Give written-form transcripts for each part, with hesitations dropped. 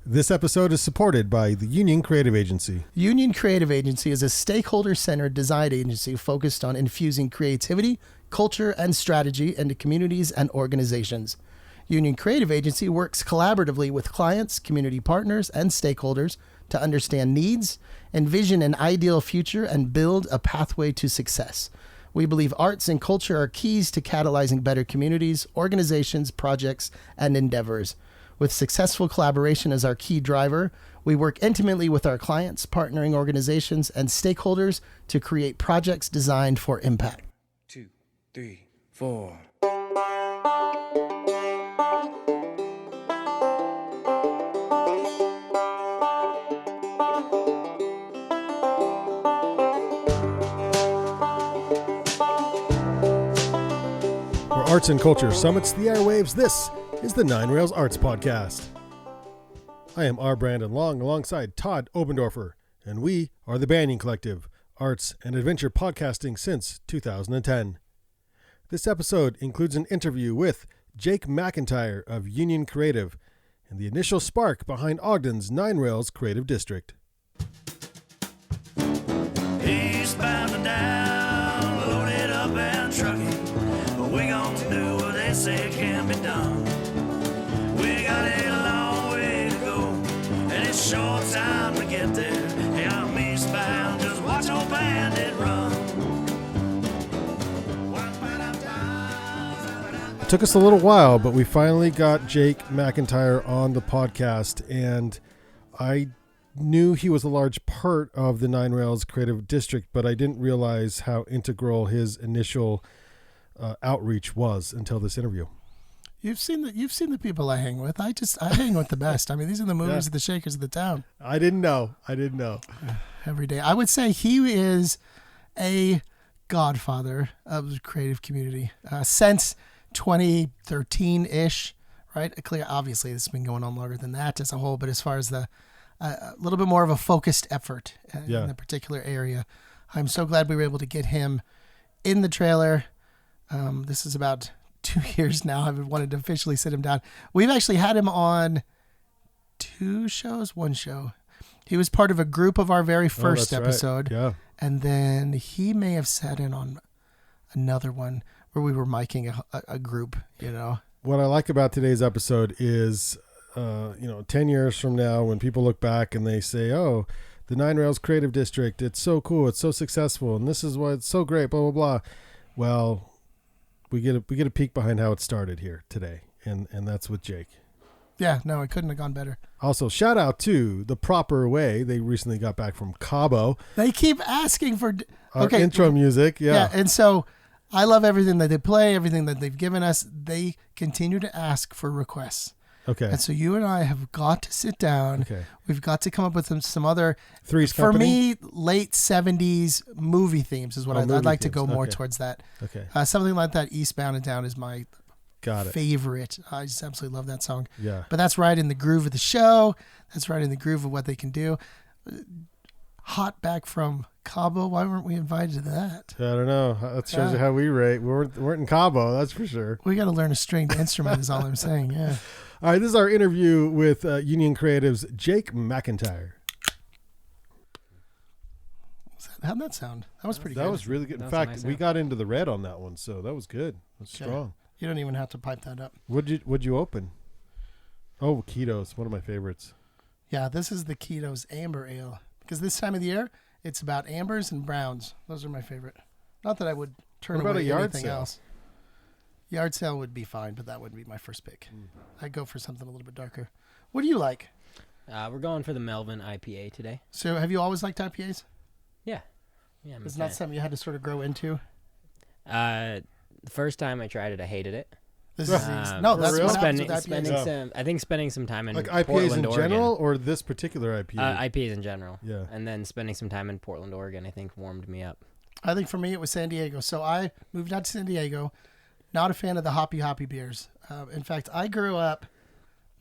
This episode is supported by the Union Creative Agency. Union Creative Agency is a stakeholder-centered design agency focused on infusing creativity, culture, and strategy into communities and organizations. Union Creative Agency works collaboratively with clients, community partners, and stakeholders to understand needs, envision an ideal future, and build a pathway to success. We believe arts and culture are keys to catalyzing better communities, organizations, projects, and endeavors. With successful collaboration as our key driver, we work intimately with our clients, partnering organizations, and stakeholders to create projects designed for impact. 2, 3, 4. Where arts and culture summits the airwaves, this is the Nine Rails Arts Podcast. I am R. Brandon Long alongside Todd Oberndorfer, and we are the Banyan Collective, arts and adventure podcasting since 2010. This episode includes an interview with Jake McIntire of Union Creative and the initial spark behind Ogden's Nine Rails Creative District. Eastbound and down, loaded up and trucking, but we gonna do what they say can be done. We got a long way to go, and it's short time to get there. Hey, I'm eastbound, just watch old bandit run. It took us a little while, but we finally got Jake McIntire on the podcast, and I knew he was a large part of the Nine Rails Creative District, but I didn't realize how integral his initial outreach was until this interview. You've seen the people I hang with. I hang with the best. I mean, these are the movers, the shakers of the town. I didn't know. Every day. I would say he is a godfather of the creative community since 2013-ish, right? Obviously, this has been going on longer than that as a whole, but as far as a little bit more of a focused effort in the particular area, I'm so glad we were able to get him in the trailer. This is about 2 years now. I've wanted to officially sit him down. We've actually had him on one show. He was part of a group of our very first episode. Right. Yeah. And then he may have sat in on another one where we were miking a group, What I like about today's episode is, 10 years from now, when people look back and they say, oh, the Nine Rails Creative District, it's so cool, it's so successful, and this is why it's so great, blah, blah, blah. Well, we get a peek behind how it started here today, and that's with Jake. Yeah, no, it couldn't have gone better. Also, shout out to The Proper Way. They recently got back from Cabo. They keep asking for our intro music. Yeah, and so I love everything that they play, everything that they've given us. They continue to ask for requests. Okay. And so you and I have got to sit down. Okay. We've got to come up with some other, Three's for Company? Me, late 70s movie themes is what I'd like to go more towards that. Okay. Something like that, Eastbound and Down, is my favorite. I just absolutely love that song. Yeah. But that's right in the groove of the show. That's right in the groove of what they can do. Hot back from Cabo. Why weren't we invited to that? I don't know. That shows you how we rate. We weren't in Cabo, that's for sure. We got to learn a stringed instrument is all I'm saying. Yeah. All right, this is our interview with Union Creative's Jake McIntire. How'd that sound? That was pretty good. That was really good. In fact, we got into the red on that one, so that was good. That's strong. You don't even have to pipe that up. What'd you open? Oh, Ketos, one of my favorites. Yeah, this is the Ketos Amber Ale. Because this time of the year, it's about ambers and browns. Those are my favorite. Not that I would turn away anything else. Yard sale would be fine, but that wouldn't be my first pick. I'd go for something a little bit darker. What do you like? We're going for the Melvin IPA today. So have you always liked IPAs? Yeah. It's not something you had to sort of grow into? The first time I tried it, I hated it. That's what happens with IPAs. Spending some time in like IPAs Portland, in general, Oregon. or this particular IPA? IPAs in general. Yeah. And then spending some time in Portland, Oregon, I think warmed me up. I think for me it was San Diego. So I moved out to San Diego. Not a fan of the hoppy beers. In fact, I grew up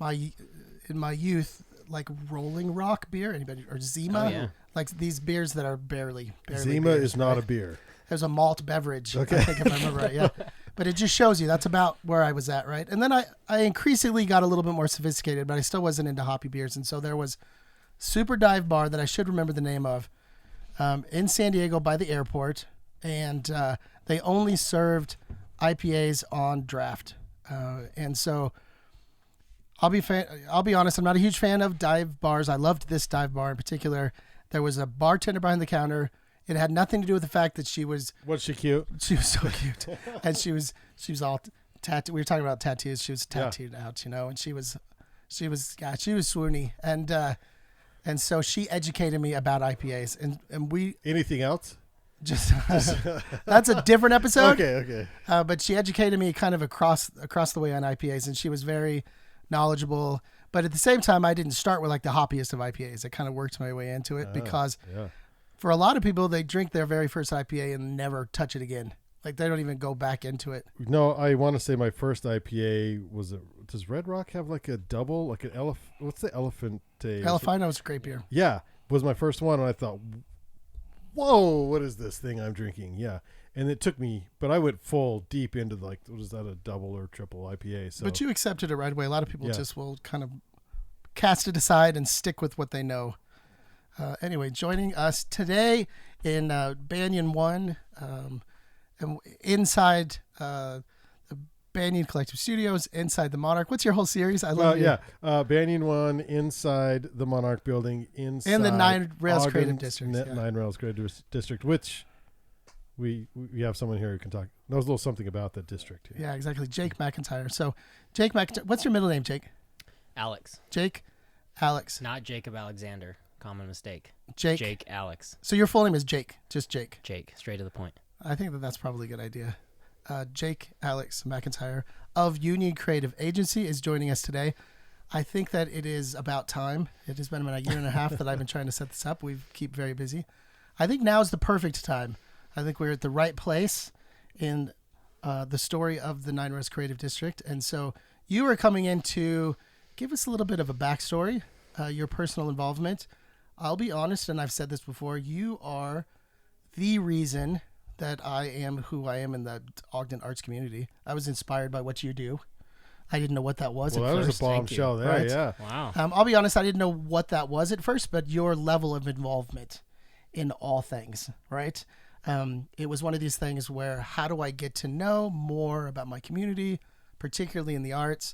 in my youth like Rolling Rock beer. Anybody or Zima? Oh, yeah. Like these beers that are barely. Zima beers, is not a beer. It was a malt beverage. Okay. I think if I remember right. Yeah. But it just shows you that's about where I was at, right? And then I increasingly got a little bit more sophisticated, but I still wasn't into hoppy beers. And so there was Super Dive Bar that I should remember the name of in San Diego by the airport. And they only served IPAs on draft. And so I'll be honest, I'm not a huge fan of dive bars. I loved this dive bar in particular. There was a bartender behind the counter. It had nothing to do with the fact that she was... Was she cute? She was so cute. And she was all tattooed. We were talking about tattoos. She was tattooed out, and she was swoony. And so she educated me about IPAs. And we... Anything else? Just that's a different episode. Okay. But she educated me kind of across the way on IPAs, and she was very knowledgeable. But at the same time, I didn't start with like the hoppiest of IPAs. I kind of worked my way into it because for a lot of people, they drink their very first IPA and never touch it again. Like they don't even go back into it. No, I want to say my first IPA was does Red Rock have like a double, like an elephant? What's the elephant? Elefino is a great beer. Yeah, was my first one, and I thought, whoa, what is this thing I'm drinking? Yeah. And it took me, but I went full deep into like, was that a double or triple IPA? So. But you accepted it right away. A lot of people just will kind of cast it aside and stick with what they know. Anyway, joining us today in Banyan 1, and inside the Banyan Collective Studios, inside the Monarch. What's your whole series? I love it. Banyan 1, inside the Monarch building, inside in the Nine Rails Ogden, Creative District. Nine Rails Creative District, which we have someone here who can talk. Knows a little something about that district. Here. Yeah, exactly. Jake McIntire. So, Jake McIntire, what's your middle name, Jake? Alex. Jake Alex. Not Jacob Alexander. Common mistake. Jake Alex. So your full name is Jake. Just Jake. Jake. Straight to the point. I think that's probably a good idea. Jake Alex McIntire of Union Creative Agency is joining us today. I think that it is about time. It has been about a year and a half that I've been trying to set this up. We keep very busy. I think now is the perfect time. I think we're at the right place in the story of the Nine Rails Creative District. And so you are coming in to give us a little bit of a backstory, your personal involvement. I'll be honest, and I've said this before, you are the reason that I am who I am in the Ogden arts community. I was inspired by what you do. I didn't know what that was at first. Well, that was a bombshell there, right? Yeah. Wow. I'll be honest, I didn't know what that was at first, but your level of involvement in all things, right? It was one of these things where how do I get to know more about my community, particularly in the arts?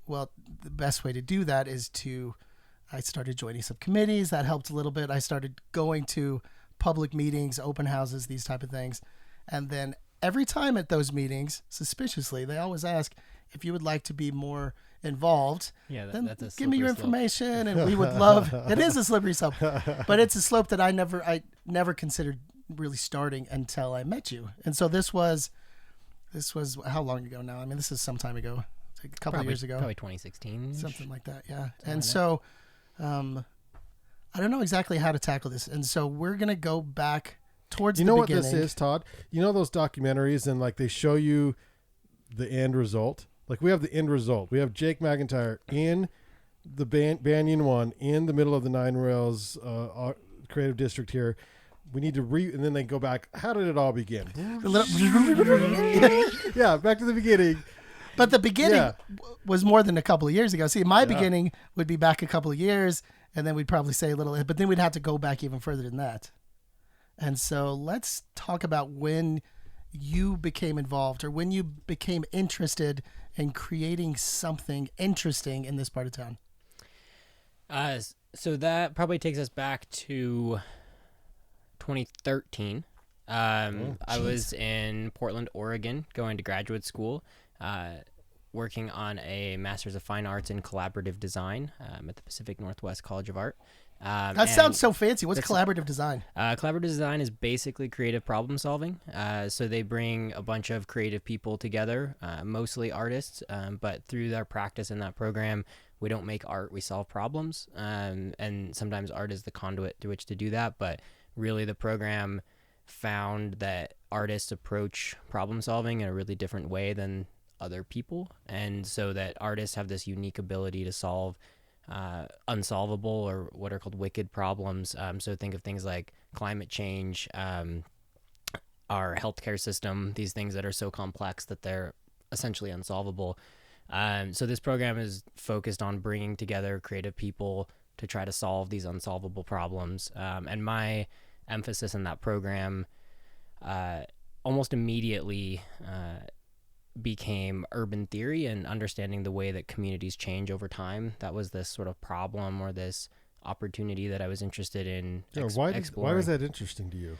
Well, the best way to do that is I started joining some committees. That helped a little bit. I started going to public meetings, open houses, these type of things. And then every time at those meetings, suspiciously, they always ask if you would like to be more involved. Yeah, then that's a give me your slippery information and we would love. It is a slippery slope, but it's a slope that I never considered really starting until I met you. And so this was how long ago now? I mean, this is some time ago, like a couple of years ago, probably 2016, something like that. Yeah. And so, I don't know exactly how to tackle this. And so we're going to go back towards the beginning. You know what this is, Todd? You know those documentaries and like they show you the end result? Like we have the end result. We have Jake McIntire in the Banyan 1 in the middle of the Nine Rails Creative District here. We need to and then they go back. How did it all begin? Yeah, back to the beginning. But the beginning was more than a couple of years ago. See, my beginning would be back a couple of years, and then we'd probably say a little, but then we'd have to go back even further than that. And so let's talk about when you became involved or when you became interested in creating something interesting in this part of town. So that probably takes us back to 2013. I was in Portland, Oregon, going to graduate school, working on a Master's of Fine Arts in Collaborative Design at the Pacific Northwest College of Art. That sounds so fancy. What's collaborative design? Collaborative design is basically creative problem solving. So they bring a bunch of creative people together, mostly artists, but through their practice in that program, we don't make art, we solve problems. And sometimes art is the conduit through which to do that. But really the program found that artists approach problem solving in a really different way than other people. And so that artists have this unique ability to solve unsolvable or what are called wicked problems. So think of things like climate change, our healthcare system, these things that are so complex that they're essentially unsolvable. So this program is focused on bringing together creative people to try to solve these unsolvable problems. And my emphasis in that program almost immediately became urban theory and understanding the way that communities change over time. That was this sort of problem or this opportunity that I was interested in exploring. Why was that interesting to you?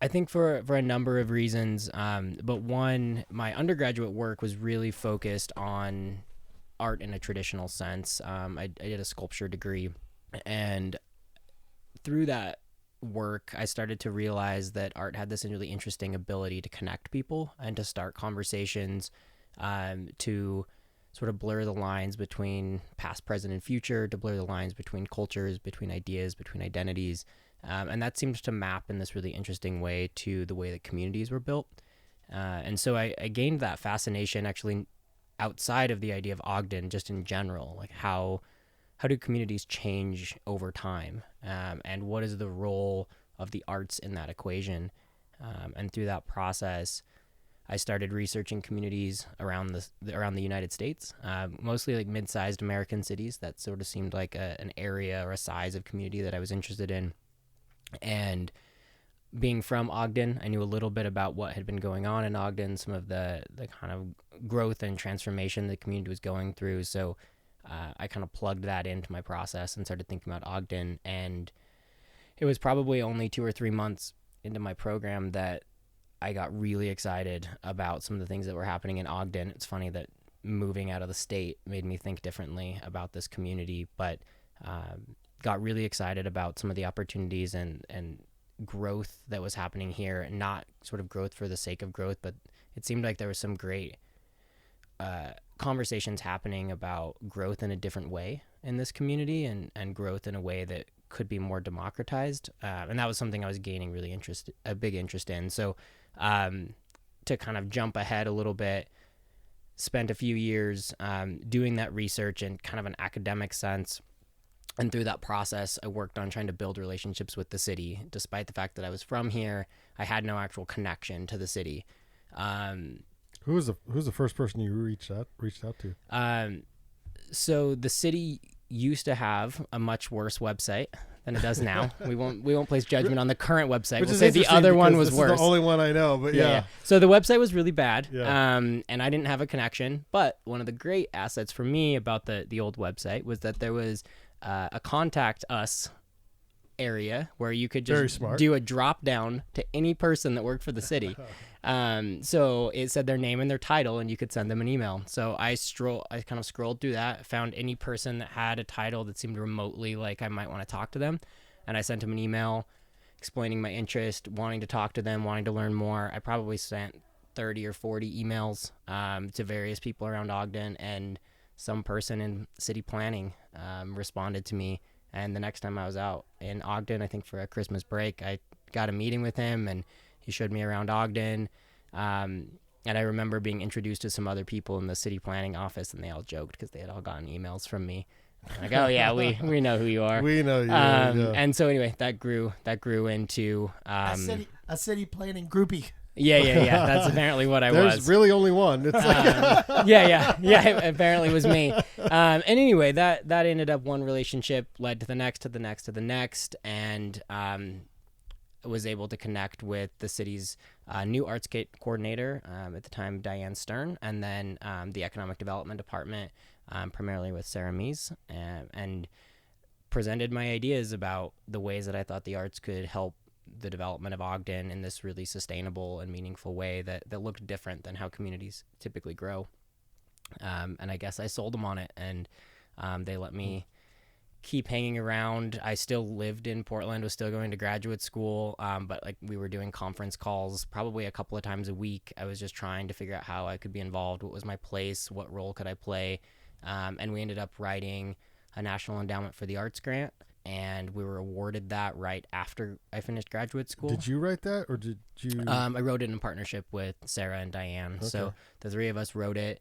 I think for a number of reasons, but one, my undergraduate work was really focused on art in a traditional sense. I did a sculpture degree, and through that work, I started to realize that art had this really interesting ability to connect people and to start conversations, to sort of blur the lines between past, present, and future, to blur the lines between cultures, between ideas, between identities. And that seemed to map in this really interesting way to the way that communities were built. And so I gained that fascination actually outside of the idea of Ogden, just in general, like how do communities change over time? And what is the role of the arts in that equation? And through that process, I started researching communities around the United States, mostly like mid-sized American cities. That sort of seemed like an area or a size of community that I was interested in. And being from Ogden, I knew a little bit about what had been going on in Ogden, some of the kind of growth and transformation the community was going through. So I kind of plugged that into my process and started thinking about Ogden. And it was probably only 2 or 3 months into my program that I got really excited about some of the things that were happening in Ogden. It's funny that moving out of the state made me think differently about this community, but got really excited about some of the opportunities and growth that was happening here, and not sort of growth for the sake of growth, but it seemed like there was some great conversations happening about growth in a different way in this community, and growth in a way that could be more democratized. And that was something I was gaining really a big interest in. So to kind of jump ahead a little bit, spent a few years doing that research in kind of an academic sense. And through that process, I worked on trying to build relationships with the city. Despite the fact that I was from here, I had no actual connection to the city. Who's the first person you reached out to? So the city used to have a much worse website than it does now. We won't place judgment on the current website. We'll say the other one was worse. This is the only one I know, but yeah. So the website was really bad, yeah. And I didn't have a connection. But one of the great assets for me about the old website was that there was a contact us area where you could just do a drop down to any person that worked for the city. So it said their name and their title, and you could send them an email. So I kind of scrolled through that, found any person that had a title that seemed remotely like I might want to talk to them, and I sent them an email explaining my interest, wanting to talk to them, wanting to learn more. I probably sent 30 or 40 emails to various people around Ogden, and some person in city planning responded to me. And the next time I was out in Ogden, I think for a Christmas break, I got a meeting with him, and he showed me around Ogden. And I remember being introduced to some other people in the city planning office, and they all joked because they had all gotten emails from me. Like, oh yeah, we know who you are. We know you. And so anyway, that grew into a city planning groupie. Yeah. That's apparently what I was. There's really only one. It's like yeah. Apparently it was me. And anyway, that ended up, one relationship led to the next, and was able to connect with the city's new artscape coordinator, at the time, Diane Stern, and then the economic development department, primarily with Sarah Mies, and presented my ideas about the ways that I thought the arts could help the development of Ogden in this really sustainable and meaningful way that looked different than how communities typically grow. And I guess I sold them on it, and they let me keep hanging around. I still lived in Portland, was still going to graduate school, but like we were doing conference calls probably a couple of times a week. I was just trying to figure out how I could be involved, what was my place, what role could I play, and we ended up writing a National Endowment for the Arts grant, and we were awarded that right after I finished graduate school. Did you write that, or did you? I wrote it in partnership with Sarah and Diane. Okay. So the three of us wrote it.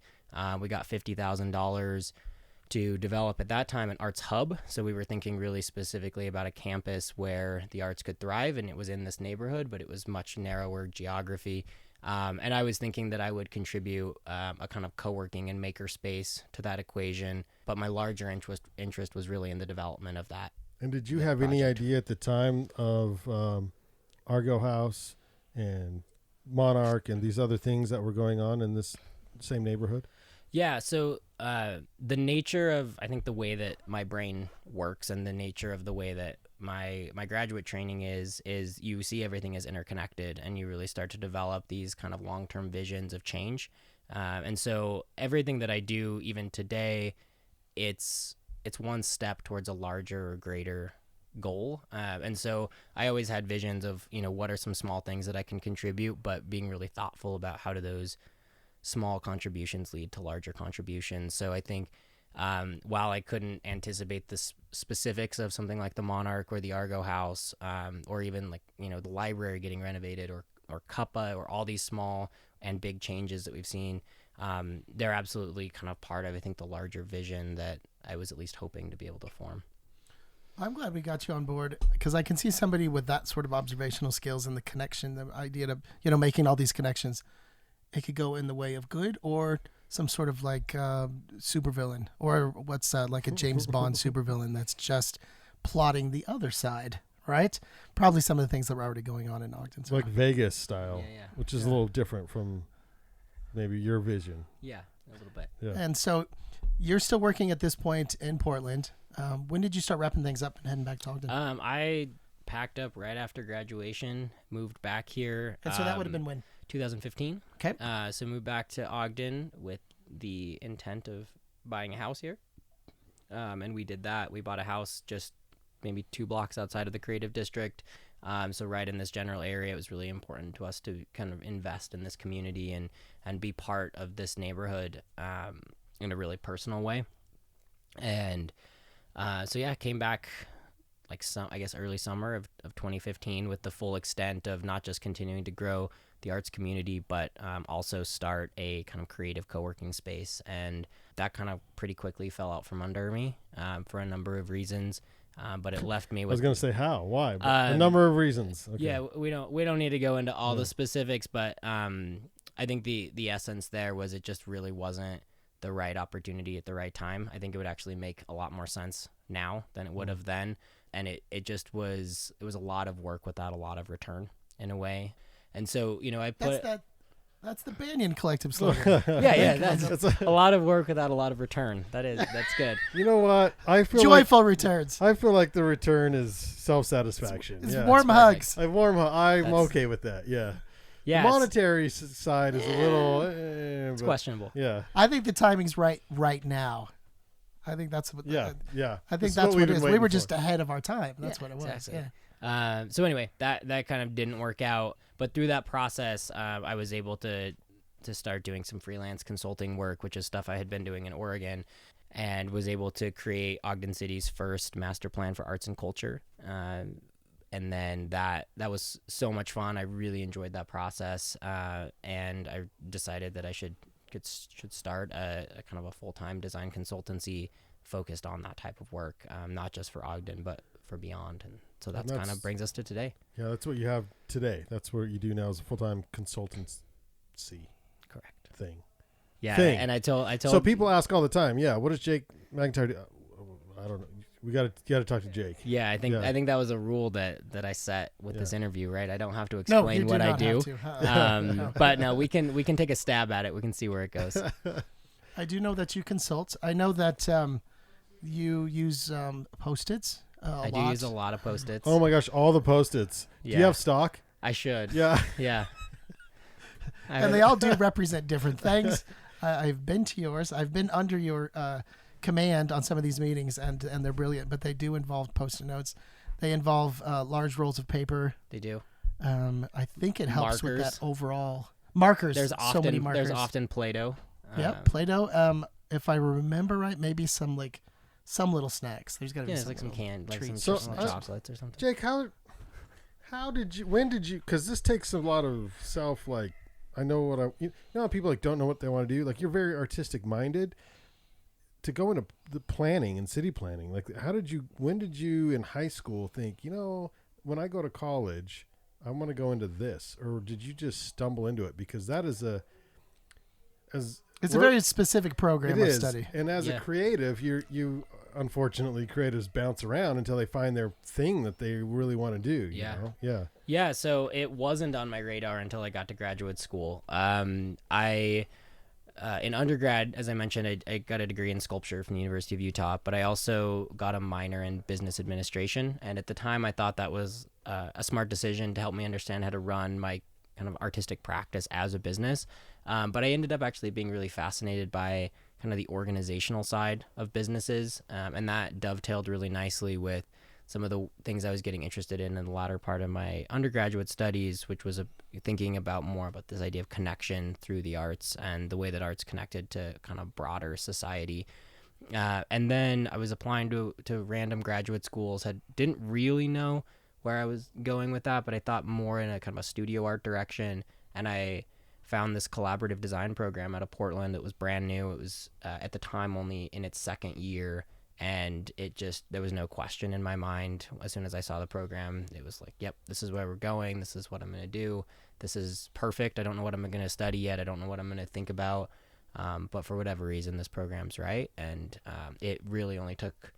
We got $50,000 to develop at that time an arts hub. So we were thinking really specifically about a campus where the arts could thrive, and it was in this neighborhood, but it was much narrower geography. And I was thinking that I would contribute a kind of co-working and maker space to that equation, but my larger interest was really in the development of that. And did you have any idea at the time of Argo House and Monarch and these other things that were going on in this same neighborhood? Yeah, so the nature of, I think, the way that my brain works and the nature of the way that my graduate training is you see everything as interconnected, and you really start to develop these kind of long-term visions of change. And so everything that I do, even today, it's one step towards a larger or greater goal. And so I always had visions of, what are some small things that I can contribute, but being really thoughtful about how do those small contributions lead to larger contributions. So I think while I couldn't anticipate the specifics of something like the Monarch or the Argo House, or even like, the library getting renovated or Cuppa or all these small and big changes that we've seen, they're absolutely kind of part of, I think, the larger vision that I was at least hoping to be able to form. I'm glad we got you on board, because I can see somebody with that sort of observational skills and the connection, the idea of, making all these connections. It could go in the way of good or some sort of like supervillain, or what's like a James Bond supervillain that's just plotting the other side, right? Probably some of the things that were already going on in Ogden. Like Vegas style, yeah. which is a little different from maybe your vision. Yeah, a little bit. Yeah. And so you're still working at this point in Portland. When did you start wrapping things up and heading back to Ogden? I packed up right after graduation, moved back here. And so that would have been when? 2015. Okay. So moved back to Ogden with the intent of buying a house here. And we did that. We bought a house just maybe 2 blocks outside of the creative district. So right in this general area, it was really important to us to kind of invest in this community and be part of this neighborhood in a really personal way. And so yeah, I came back like early summer of 2015 with the full extent of not just continuing to grow the arts community, but also start a kind of creative co-working space. And that kind of pretty quickly fell out from under me for a number of reasons. But it left me with... I was going to say how, why, but a number of reasons. Okay. Yeah, we don't need to go into all the specifics, but I think the essence there was it just really wasn't the right opportunity at the right time. I think it would actually make a lot more sense now than it would have then. And it just was, it was a lot of work without a lot of return in a way. And so, I put... That's the Banyan Collective slogan. yeah, that's a lot of work without a lot of return. That's good. You know what? I feel joyful returns. I feel like the return is self-satisfaction. It's warm hugs. I'm okay with that. Yeah. Yeah. The monetary side is a little... it's questionable. Yeah. I think the timing's right now. I think that's what... Yeah. I think that's what it is. We were just ahead of our time. That's what it was. Exactly. Yeah. So anyway, that kind of didn't work out. But through that process, I was able to start doing some freelance consulting work, which is stuff I had been doing in Oregon, and was able to create Ogden City's first master plan for arts and culture. And then that was so much fun. I really enjoyed that process, and I decided that I should start a kind of a full-time design consultancy focused on that type of work, not just for Ogden, but for beyond. And so that's kind of brings us to today. Yeah, that's what you have today. That's what you do now is a full-time consultancy. Correct. Thing. Yeah, and I told. So people ask all the time, yeah, what does Jake McIntire do? I don't know. You got to talk to Jake. Yeah, I think that was a rule that I set with this interview, right? I don't have to explain what I do. But no, we can take a stab at it. We can see where it goes. I do know that you consult. I know that you use Post-its. I do use a lot of Post-its. Oh my gosh, all the Post-its. Yeah. Do you have stock? I should. Yeah. Yeah. And they all do represent different things. I've been to yours. I've been under your command on some of these meetings, and they're brilliant. But they do involve Post-it notes. They involve large rolls of paper. They do. I think it helps markers. With that overall. Markers. There's so many markers. There's often Play-Doh. Yeah, Play-Doh. If I remember right, maybe some little snacks. There's got to be some like some canned, like some chocolates or something. Jake, when did you? Because this takes a lot of self. Like, I know what you know how people like don't know what they want to do. Like, you're very artistic minded. to go into the planning and city planning, like when did you in high school think, when I go to college, I want to go into this, or did you just stumble into it? Because that is it's a very specific program of study. And as a creative, you unfortunately, creatives bounce around until they find their thing that they really want to do. You know? Yeah. So it wasn't on my radar until I got to graduate school. In undergrad, as I mentioned, I got a degree in sculpture from the University of Utah, but I also got a minor in business administration. And at the time, I thought that was a smart decision to help me understand how to run my kind of artistic practice as a business. But I ended up actually being really fascinated by kind of the organizational side of businesses. And that dovetailed really nicely with some of the things I was getting interested in the latter part of my undergraduate studies, which was thinking about more about this idea of connection through the arts and the way that art's connected to kind of broader society. And then I was applying to random graduate schools, didn't really know where I was going with that, but I thought more in a kind of a studio art direction. And I found this collaborative design program out of Portland. It was brand new. It was at the time only in its second year. And there was no question in my mind. As soon as I saw the program, it was like, yep, this is where we're going. This is what I'm going to do. This is perfect. I don't know what I'm going to study yet. I don't know what I'm going to think about. But for whatever reason, this program's right. And it really only took,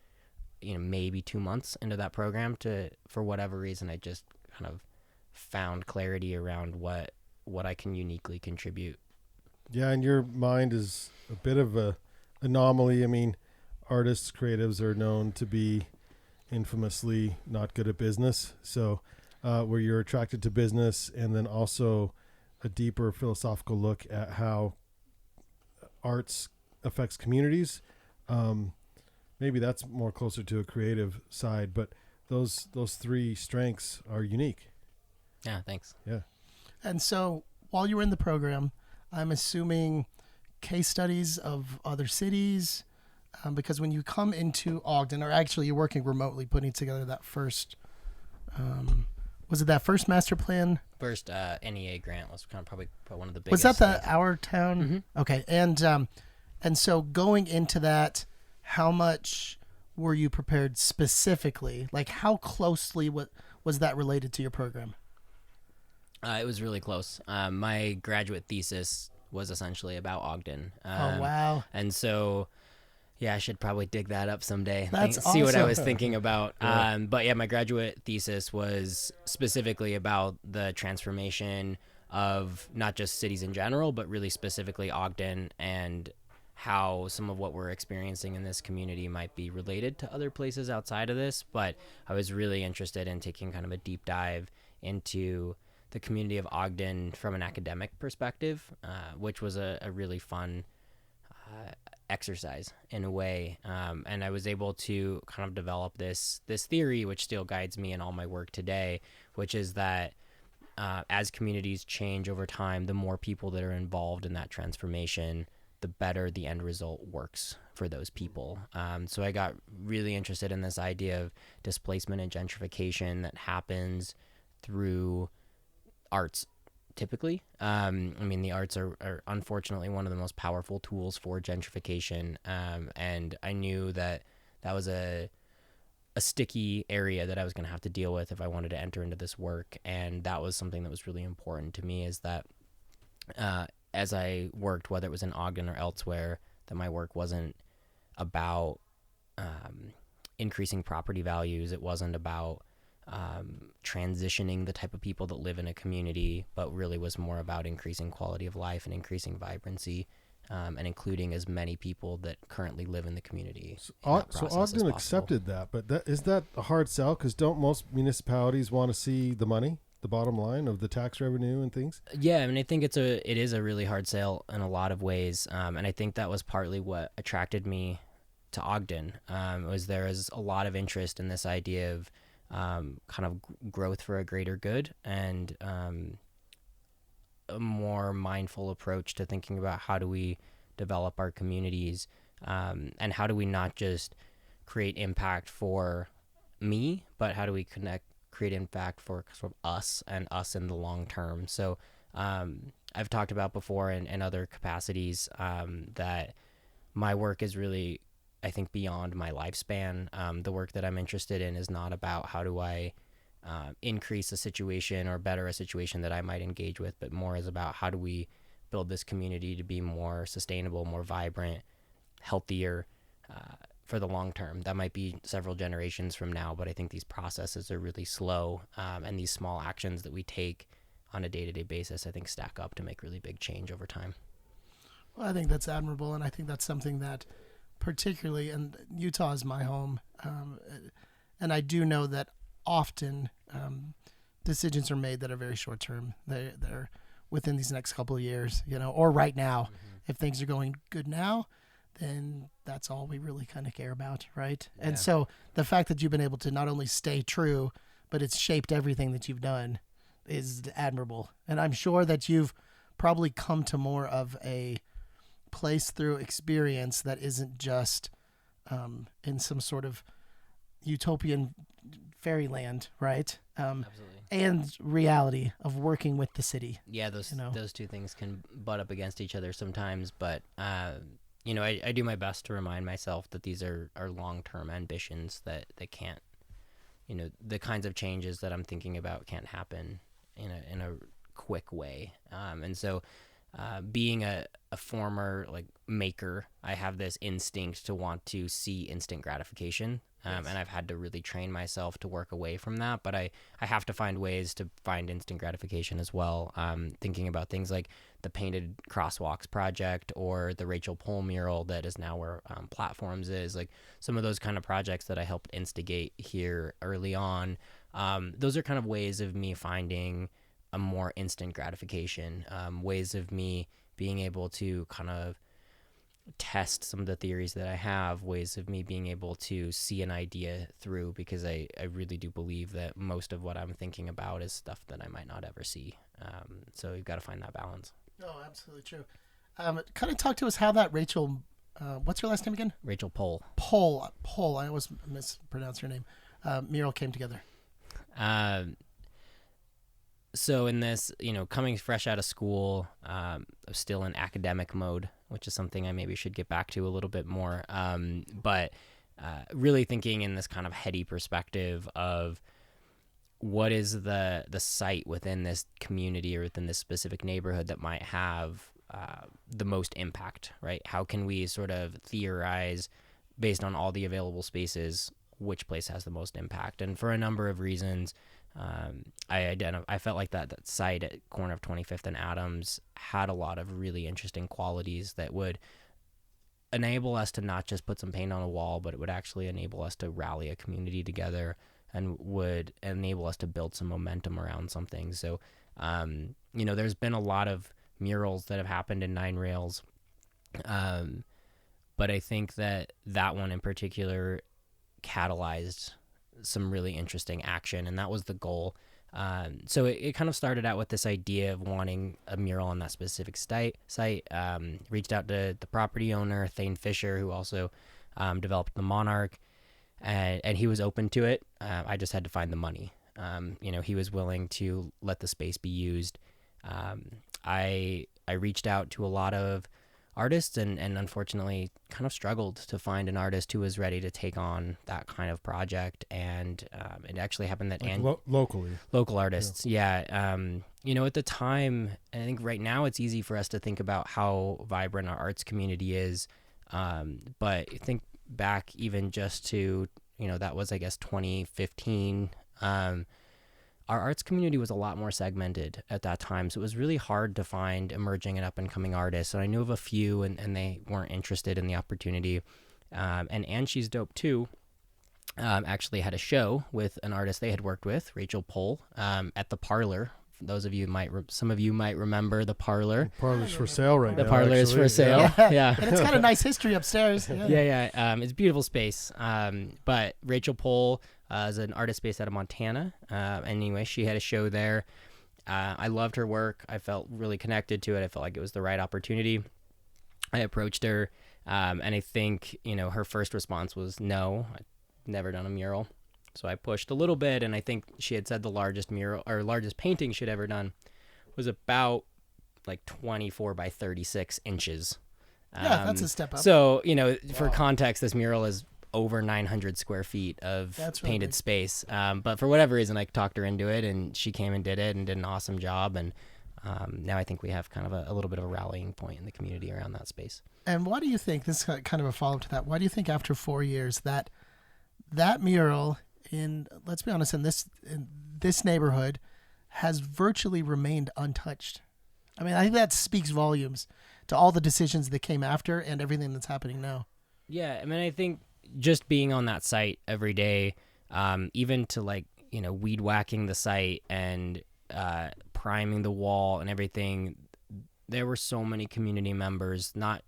maybe 2 months into that program for whatever reason, I just kind of found clarity around what I can uniquely contribute. Yeah. And your mind is a bit of a anomaly. I mean, artists, creatives are known to be infamously not good at business. So where you're attracted to business, and then also a deeper philosophical look at how arts affects communities. Maybe that's more closer to a creative side, but those three strengths are unique. Yeah, thanks. Yeah. And so while you were in the program, I'm assuming case studies of other cities, because when you come into Ogden, or actually you're working remotely, putting together that first, was it that first master plan? First NEA grant was kind of probably one of the biggest. Was that Our Town? Mm-hmm. Okay. And so going into that, how much were you prepared specifically? Like how closely was that related to your program? It was really close. My graduate thesis was essentially about Ogden. Oh, wow. And so, yeah, I should probably dig that up someday. That's see what I awesome. was thinking about. Yeah. But yeah, my graduate thesis was specifically about the transformation of not just cities in general, but really specifically Ogden, and how some of what we're experiencing in this community might be related to other places outside of this. But I was really interested in taking kind of a deep dive into the community of Ogden from an academic perspective, which was a really fun exercise in a way. And I was able to kind of develop this theory, which still guides me in all my work today, which is that as communities change over time, the more people that are involved in that transformation, the better the end result works for those people. So I got really interested in this idea of displacement and gentrification that happens through arts typically. I mean, the arts are unfortunately one of the most powerful tools for gentrification. And I knew that was a sticky area that I was going to have to deal with if I wanted to enter into this work. And that was something that was really important to me, is that as I worked, whether it was in Ogden or elsewhere, that my work wasn't about increasing property values. It wasn't about transitioning the type of people that live in a community, but really was more about increasing quality of life and increasing vibrancy, and including as many people that currently live in the community. So Ogden accepted that, but is that a hard sell? Because don't most municipalities want to see the money, the bottom line of the tax revenue and things? Yeah, I mean, I think it is a really hard sale in a lot of ways, and I think that was partly what attracted me to Ogden. Was there is a lot of interest in this idea of kind of growth for a greater good, and a more mindful approach to thinking about how do we develop our communities, and how do we not just create impact for me, but how do we create impact for sort of us and us in the long term. So I've talked about before in other capacities that my work is really I think, beyond my lifespan. The work that I'm interested in is not about how do I increase a situation or better a situation that I might engage with, but more is about how do we build this community to be more sustainable, more vibrant, healthier for the long term. That might be several generations from now, but I think these processes are really slow, and these small actions that we take on a day-to-day basis, I think, stack up to make really big change over time. Well, I think that's admirable, and I think that's something that particularly, and Utah is my home, and I do know that often decisions are made that are very short term. They're within these next couple of years, or right now. Mm-hmm. If things are going good now, then that's all we really kind of care about, right? Yeah. And so the fact that you've been able to not only stay true, but it's shaped everything that you've done is admirable. And I'm sure that you've probably come to more of a place through experience that isn't just in some sort of utopian fairyland, right? Absolutely. And reality of working with the city. Yeah, those two things can butt up against each other sometimes, but I do my best to remind myself that these are long-term ambitions that can't, the kinds of changes that I'm thinking about can't happen in a quick way. And so being a former maker, I have this instinct to want to see instant gratification. Yes. And I've had to really train myself to work away from that, but I have to find ways to find instant gratification as well. Thinking about things like the Painted Crosswalks project or the Rachel Pohl mural that is now where Platforms is, some of those kind of projects that I helped instigate here early on. Those are kind of ways of me finding a more instant gratification, ways of me being able to kind of test some of the theories that I have, ways of me being able to see an idea through, because I really do believe that most of what I'm thinking about is stuff that I might not ever see. So you've got to find that balance. Oh, absolutely true. Kind of talk to us how that Rachel, what's her last name again? Rachel Pohl. Pohl. I always mispronounce her name. Mural came together. So in this, coming fresh out of school, still in academic mode, which is something I maybe should get back to a little bit more. But really thinking in this kind of heady perspective of what is the site within this community or within this specific neighborhood that might have the most impact, right? How can we sort of theorize based on all the available spaces, which place has the most impact? And for a number of reasons, I felt like that site at corner of 25th and Adams had a lot of really interesting qualities that would enable us to not just put some paint on a wall, but it would actually enable us to rally a community together and would enable us to build some momentum around something. So, there's been a lot of murals that have happened in Nine Rails, but I think that one in particular catalyzed some really interesting action, and that was the goal. So it kind of started out with this idea of wanting a mural on that specific site. Reached out to the property owner, Thane Fisher, who also developed the Monarch, and he was open to it. I just had to find the money. He was willing to let the space be used. I reached out to a lot of artists and unfortunately kind of struggled to find an artist who was ready to take on that kind of project. And it actually happened that local artists. Yeah. At the time, I think right now it's easy for us to think about how vibrant our arts community is. But I think back even just to, that was, I guess, 2015. Our arts community was a lot more segmented at that time, so it was really hard to find emerging and up-and-coming artists. And I knew of a few, and they weren't interested in the opportunity. And She's Dope Too actually had a show with an artist they had worked with, Rachel Pohl, at the Parlor. Those of you some of you might remember the Parlor. The Parlor's for sale right now. The Parlor is for sale. Yeah. And it's got a nice history upstairs. Yeah. It's a beautiful space. But Rachel Pohl is an artist based out of Montana. Anyway, she had a show there. I loved her work. I felt really connected to it. I felt like it was the right opportunity. I approached her, and I think, her first response was no. I'd never done a mural. So I pushed a little bit, and I think she had said the largest mural or largest painting she'd ever done was about 24 by 36 inches. Yeah, that's a step up. So, for context, this mural is over 900 square feet of painted big space. But for whatever reason, I talked her into it, and she came and did it and did an awesome job. And now I think we have kind of a little bit of a rallying point in the community around that space. And why do you think, this is kind of a follow-up to that, why do you think after 4 years that mural let's be honest, in this neighborhood has virtually remained untouched? I mean, I think that speaks volumes to all the decisions that came after and everything that's happening now. Yeah, I mean, I think just being on that site every day, even to weed whacking the site and priming the wall and everything, there were so many community members, not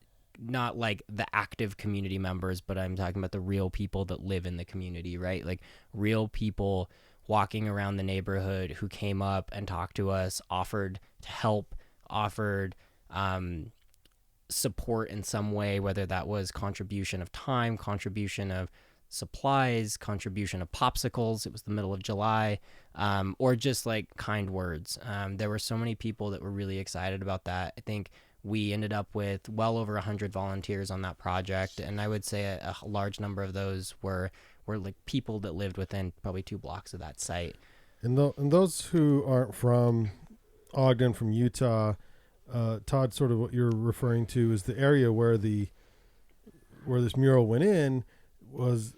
like the active community members, but I'm talking about the real people that live in the community, right? Like real people walking around the neighborhood who came up and talked to us, offered to help, offered support in some way, whether that was contribution of time, contribution of supplies, contribution of popsicles. It was the middle of July, or just like kind words. There were so many people that were really excited about that. I think we ended up with well over 100 volunteers on that project, and I would say a large number of those were like people that lived within probably 2 blocks of that site. And those who aren't from Ogden, from Utah, Todd, sort of what you're referring to is the area where this mural went in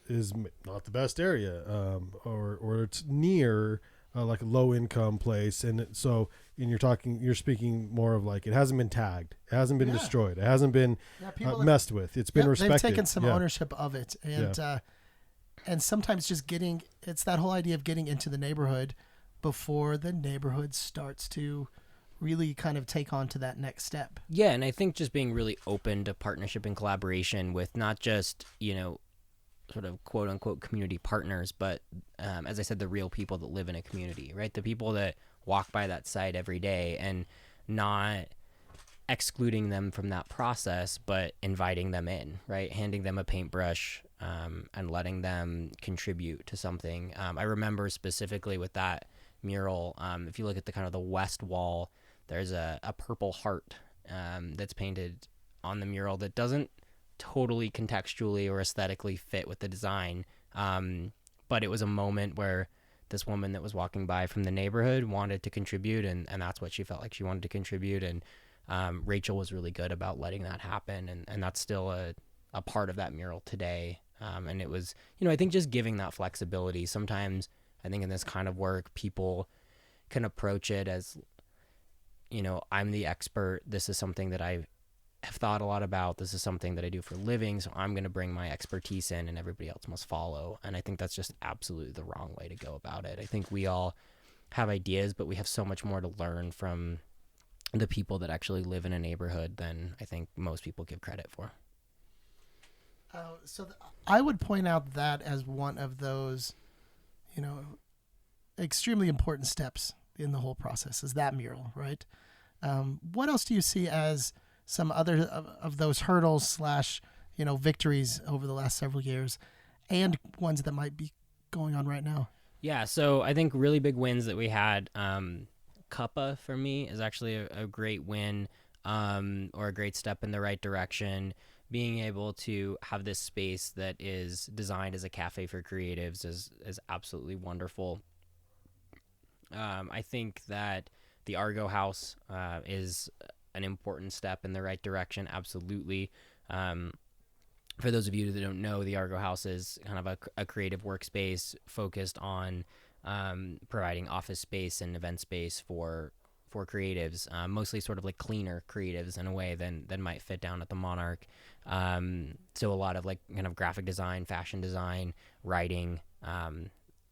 is not the best area, or it's near like a low income place, and you're speaking more of like it hasn't been tagged, it hasn't been destroyed, it hasn't been messed with, it's been respected. They've taken some ownership of it, and sometimes just it's that whole idea of getting into the neighborhood before the neighborhood starts to really kind of take on to that next step. Yeah, and I think just being really open to partnership and collaboration with not just, sort of quote unquote community partners, but as I said, the real people that live in a community, right? The people that walk by that site every day, and not excluding them from that process, but inviting them in, right? Handing them a paintbrush and letting them contribute to something. I remember specifically with that mural, if you look at the kind of the west wall, there's a purple heart that's painted on the mural that doesn't totally contextually or aesthetically fit with the design. But it was a moment where this woman that was walking by from the neighborhood wanted to contribute, and that's what she felt like she wanted to contribute. And Rachel was really good about letting that happen. And that's still a part of that mural today. And it was, I think just giving that flexibility. Sometimes I think in this kind of work, people can approach it as, I'm the expert. This is something that I have thought a lot about. This is something that I do for a living. So I'm going to bring my expertise in and everybody else must follow. And I think that's just absolutely the wrong way to go about it. I think we all have ideas, but we have so much more to learn from the people that actually live in a neighborhood than I think most people give credit for. I would point out that as one of those, extremely important steps in the whole process is that mural, right? What else do you see as some other of those hurdles / victories over the last several years, and ones that might be going on right now? Yeah, so I think really big wins that we had, Cuppa for me is actually a great win, or a great step in the right direction. Being able to have this space that is designed as a cafe for creatives is absolutely wonderful. I think that the Argo House is an important step in the right direction, absolutely. For those of you that don't know, the Argo House is kind of a creative workspace focused on providing office space and event space for creatives, mostly sort of like cleaner creatives in a way than might fit down at the Monarch. So a lot of like kind of graphic design, fashion design, writing,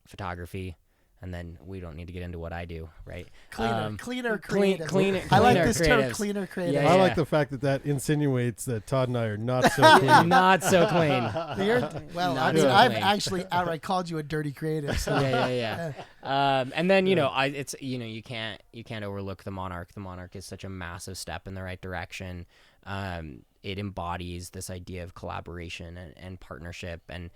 photography. And then we don't need to get into what I do, right? Cleaner creative. Cleaner I like this creatives. term, cleaner creative. I like the fact that ininsinuates that Todd and I are not so clean. Not so clean. I've actually outright called you a dirty creative. So. Yeah. And then you can't overlook the Monarch. The Monarch is such a massive step in the right direction. it embodies this idea of collaboration and partnership. And,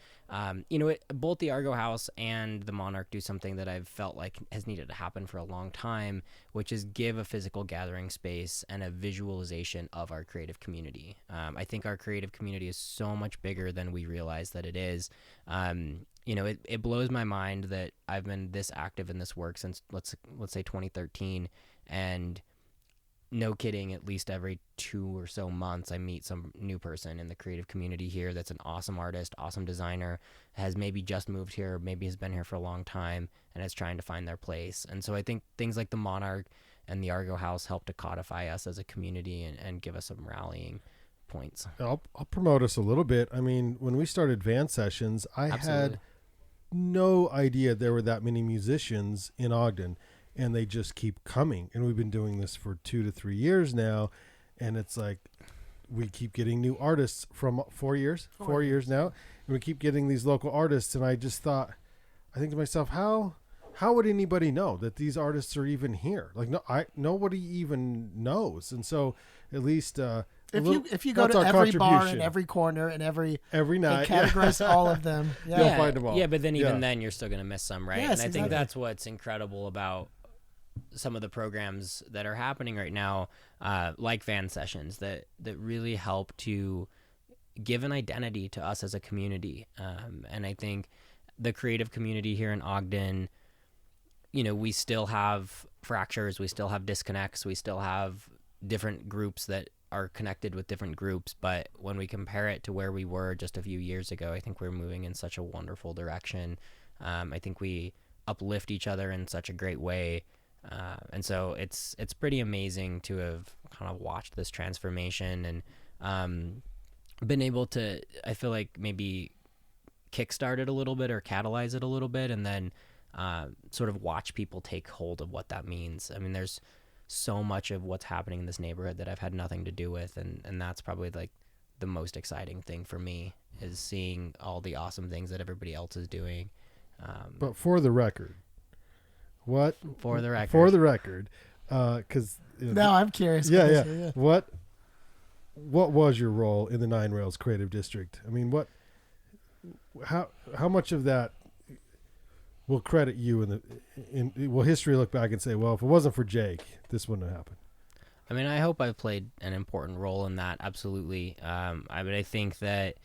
both the Argo House and the Monarch do something that I've felt like has needed to happen for a long time, which is give a physical gathering space and a visualization of our creative community. I think our creative community is so much bigger than we realize that it is. It blows my mind that I've been this active in this work since let's say 2013, and no kidding, at least every 2 or so months I meet some new person in the creative community here that's an awesome artist, awesome designer, has maybe just moved here, maybe has been here for a long time, and is trying to find their place. And so I think things like the Monarch and the Argo House help to codify us as a community and give us some rallying points. I'll promote us a little bit. I mean, when we started Van Sessions, I had no idea there were that many musicians in Ogden, and they just keep coming. And we've been doing this for 2 to 3 years now, and it's like we keep getting new artists from 4 years now, and we keep getting these local artists. And I think to myself, how would anybody know that these artists are even here? Like, nobody even knows. And so at least if you go to every bar and every corner and every night, and categorize all of them, you'll find them all. Yeah, but then even then you're still going to miss some, right? Yes, and I think that's what's incredible about some of the programs that are happening right now, like Van Sessions, that really help to give an identity to us as a community. And I think the creative community here in Ogden, we still have fractures, we still have disconnects, we still have different groups that are connected with different groups. But when we compare it to where we were just a few years ago, I think we're moving in such a wonderful direction. I think we uplift each other in such a great way. And so it's pretty amazing to have kind of watched this transformation and been able to, I feel like, maybe kickstart it a little bit or catalyze it a little bit, and then sort of watch people take hold of what that means. I mean, there's so much of what's happening in this neighborhood that I've had nothing to do with, and that's probably like the most exciting thing for me, is seeing all the awesome things that everybody else is doing. But for the record, because now I'm curious. Yeah. What was your role in the Nine Rails Creative District? I mean, how much of that will credit you will history look back and say, well, if it wasn't for Jake, this wouldn't have happened? I mean, I hope I've played an important role in that. Absolutely. I think that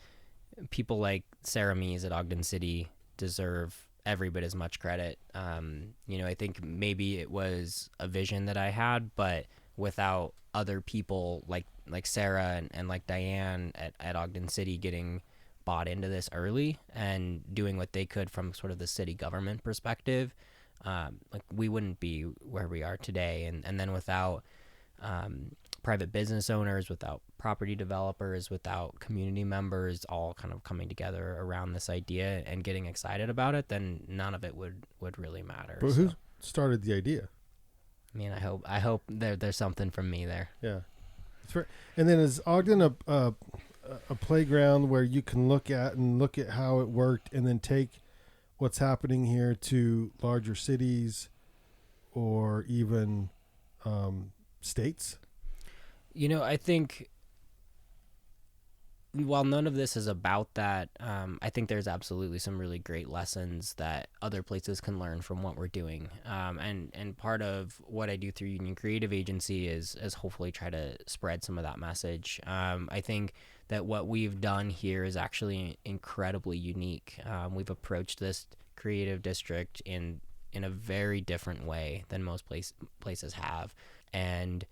people like Sarah Mees at Ogden City deserve every bit as much credit. I think maybe it was a vision that I had, but without other people like Sarah and like Diane at Ogden City getting bought into this early and doing what they could from sort of the city government perspective, we wouldn't be where we are today. And then without private business owners, without property developers, without community members all kind of coming together around this idea and getting excited about it, then none of it would really matter. But who started the idea? I mean, I hope there's something from me there. Yeah. And then is Ogden a playground where you can look at how it worked and then take what's happening here to larger cities or even states? I think while none of this is about that, I think there's absolutely some really great lessons that other places can learn from what we're doing. And part of what I do through Union Creative Agency is hopefully try to spread some of that message. I think that what we've done here is actually incredibly unique. We've approached this creative district in a very different way than most places have. And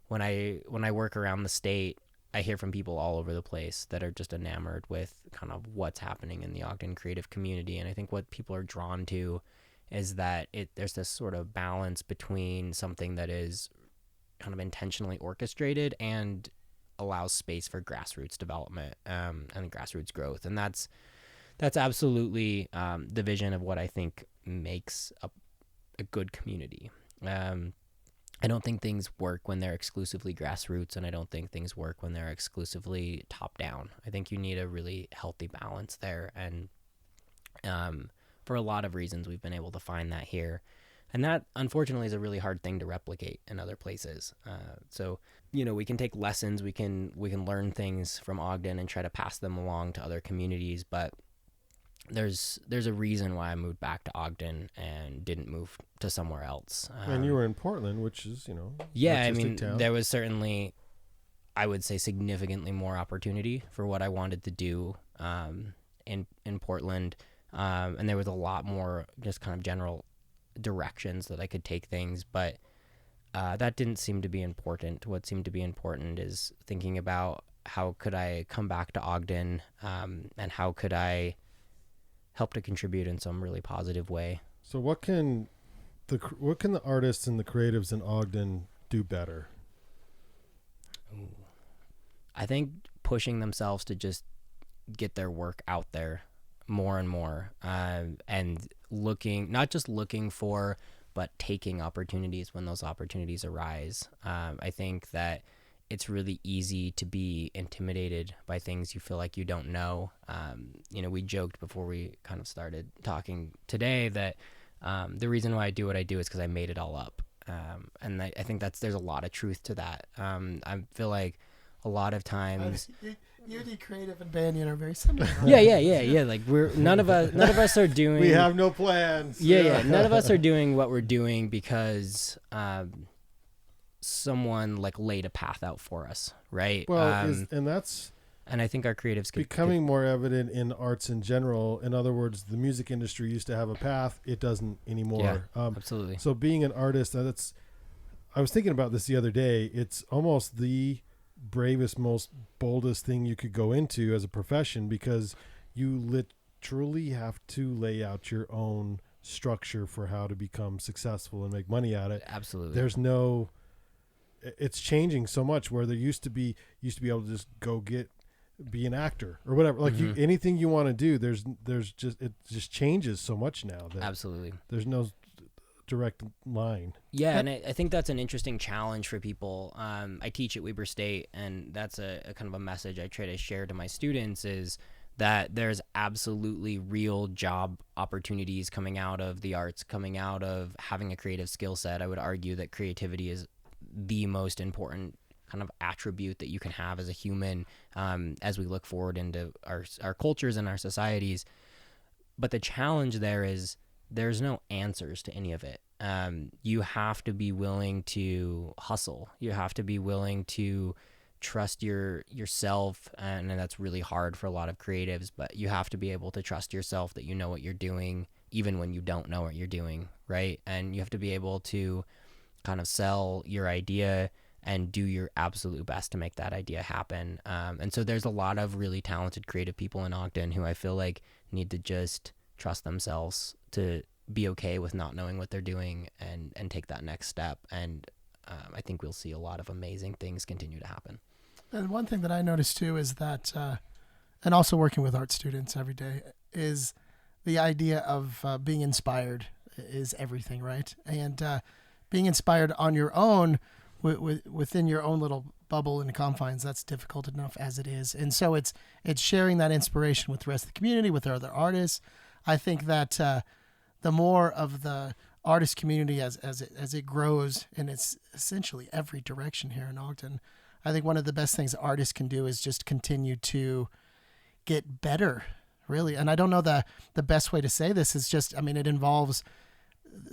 when I work around the state, I hear from people all over the place that are just enamored with kind of what's happening in the Ogden creative community. And I think what people are drawn to is that there's this sort of balance between something that is kind of intentionally orchestrated and allows space for grassroots development and grassroots growth. And that's absolutely the vision of what I think makes a good community. I don't think things work when they're exclusively grassroots, and I don't think things work when they're exclusively top down. I think you need a really healthy balance there, and for a lot of reasons we've been able to find that here. And that, unfortunately, is a really hard thing to replicate in other places. So, we can take lessons, we can learn things from Ogden and try to pass them along to other communities, but there's a reason why I moved back to Ogden and didn't move to somewhere else. And you were in Portland, which is, yeah, I mean, town. There was certainly, I would say, significantly more opportunity for what I wanted to do in Portland. And there was a lot more just kind of general directions that I could take things, but that didn't seem to be important. What seemed to be important is thinking about how could I come back to Ogden, and how could I help to contribute in some really positive way. So what can the artists and the creatives in Ogden do better? I think pushing themselves to just get their work out there more and more, and not just looking for, but taking opportunities when those opportunities arise. I think that it's really easy to be intimidated by things you feel like you don't know. We joked before we kind of started talking today that the reason why I do what I do is because I made it all up. And I think there's a lot of truth to that. I feel like a lot of times UD Creative and Banyan are very similar. Yeah. Like none of us are doing. We have no plans. Yeah. None of us are doing what we're doing because someone like laid a path out for us, right? Well, and I think our creatives becoming more evident in arts in general. In other words, the music industry used to have a path; it doesn't anymore. Yeah, absolutely. So being an artist, I was thinking about this the other day. It's almost the bravest, most boldest thing you could go into as a profession, because you literally have to lay out your own structure for how to become successful and make money at it. Absolutely. It's changing so much, where there used to be able to just go be an actor or whatever. Like anything you want to do, it just changes so much now that absolutely there's no direct line. Yeah, and I think that's an interesting challenge for people. I teach at Weber State, and that's a kind of a message I try to share to my students, is that there's absolutely real job opportunities coming out of the arts, coming out of having a creative skill set. I would argue that creativity is the most important kind of attribute that you can have as a human, as we look forward into our cultures and our societies. But the challenge there is there's no answers to any of it. You have to be willing to hustle. You have to be willing to trust yourself, and that's really hard for a lot of creatives, but you have to be able to trust yourself that you know what you're doing even when you don't know what you're doing, right? And you have to be able to kind of sell your idea and do your absolute best to make that idea happen. And so there's a lot of really talented creative people in Ogden who I feel like need to just trust themselves to be okay with not knowing what they're doing and take that next step. And I think we'll see a lot of amazing things continue to happen. And one thing that I noticed too is that, and also working with art students every day, is the idea of being inspired is everything, right? And being inspired on your own, within your own little bubble and confines, that's difficult enough as it is. And so it's sharing that inspiration with the rest of the community, with other artists. I think that the more of the artist community as it grows, and it's essentially every direction here in Ogden, I think one of the best things artists can do is just continue to get better, really. And I don't know the best way to say this. Is just, it involves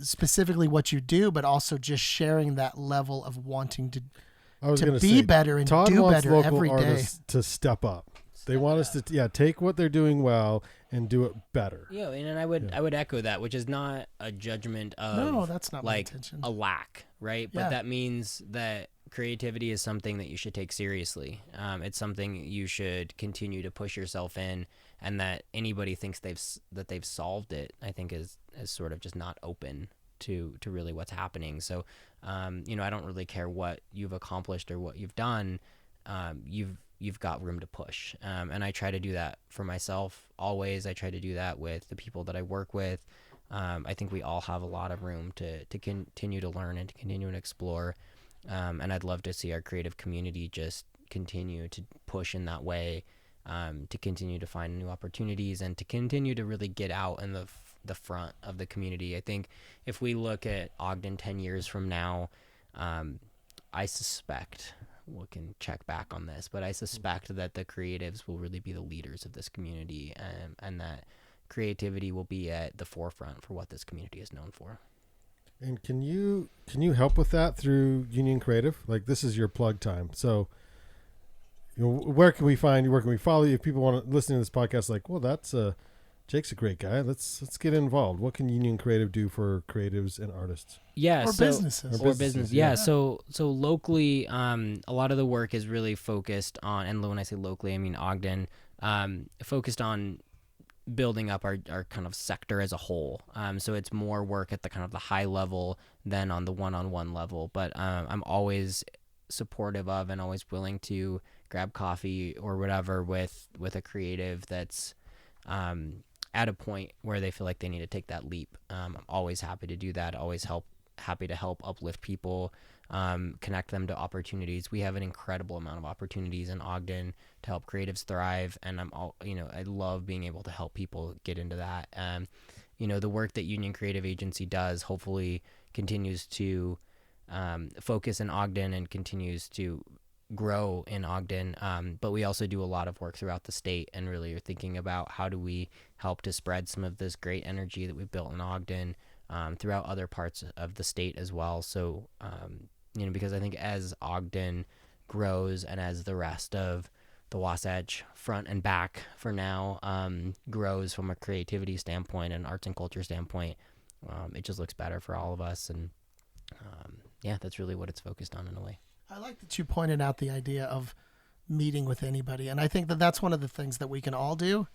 specifically what you do, but also just sharing that level of wanting to be better and Todd do wants better local every day. Artists to step up. They want us to take what they're doing well and do it better. Yeah, and I would echo that, which is not a judgment of no, that's not my like intention. a lack, right? Yeah. But that means that creativity is something that you should take seriously. It's something you should continue to push yourself in, and that anybody thinks they've solved it, I think is sort of just not open to really what's happening. So, I don't really care what you've accomplished or what you've done. You've got room to push. And I try to do that for myself always. I try to do that with the people that I work with. I think we all have a lot of room to continue to learn and to continue to explore. And I'd love to see our creative community just continue to push in that way, to continue to find new opportunities and to continue to really get out in the front of the community. I think if we look at Ogden 10 years from now, I suspect, we can check back on this, but I suspect that the creatives will really be the leaders of this community, and that creativity will be at the forefront for what this community is known for. And can you help with that through Union Creative? Like, this is your plug time. So, where can we find you? Where can we follow you? If people want to listen to this podcast, like, well, that's Jake's a great guy. Let's get involved. What can Union Creative do for creatives and artists? Yeah, or businesses. Or business. Yeah. So locally, a lot of the work is really focused on, and when I say locally, I mean Ogden, focused on building up our kind of sector as a whole. So it's more work at the kind of the high level than on the one-on-one level. But I'm always supportive of and always willing to grab coffee or whatever with a creative that's at a point where they feel like they need to take that leap. I'm always happy to do that. Always happy to help uplift people, connect them to opportunities. We have an incredible amount of opportunities in Ogden to help creatives thrive, and I love being able to help people get into that. The work that Union Creative Agency does hopefully continues to focus in Ogden and continues to grow in Ogden, but we also do a lot of work throughout the state, and really are thinking about how do we help to spread some of this great energy that we've built in Ogden throughout other parts of the state as well. So, because I think as Ogden grows and as the rest of the Wasatch front and back for now grows from a creativity standpoint and arts and culture standpoint, it just looks better for all of us. And that's really what it's focused on in a way. I like that you pointed out the idea of meeting with anybody. And I think that that's one of the things that we can all do.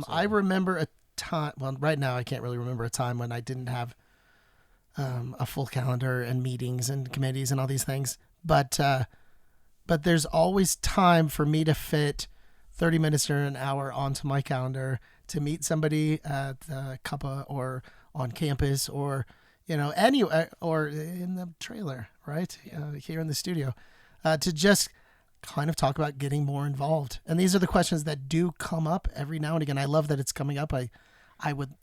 I remember a time, well, right now I can't really remember a time when I didn't have a full calendar and meetings and committees and all these things. But there's always time for me to fit 30 minutes or an hour onto my calendar to meet somebody at the Cuppa or on campus or anywhere, or in the trailer, right? Here in the studio, to just kind of talk about getting more involved. And these are the questions that do come up every now and again. I love that it's coming up. I would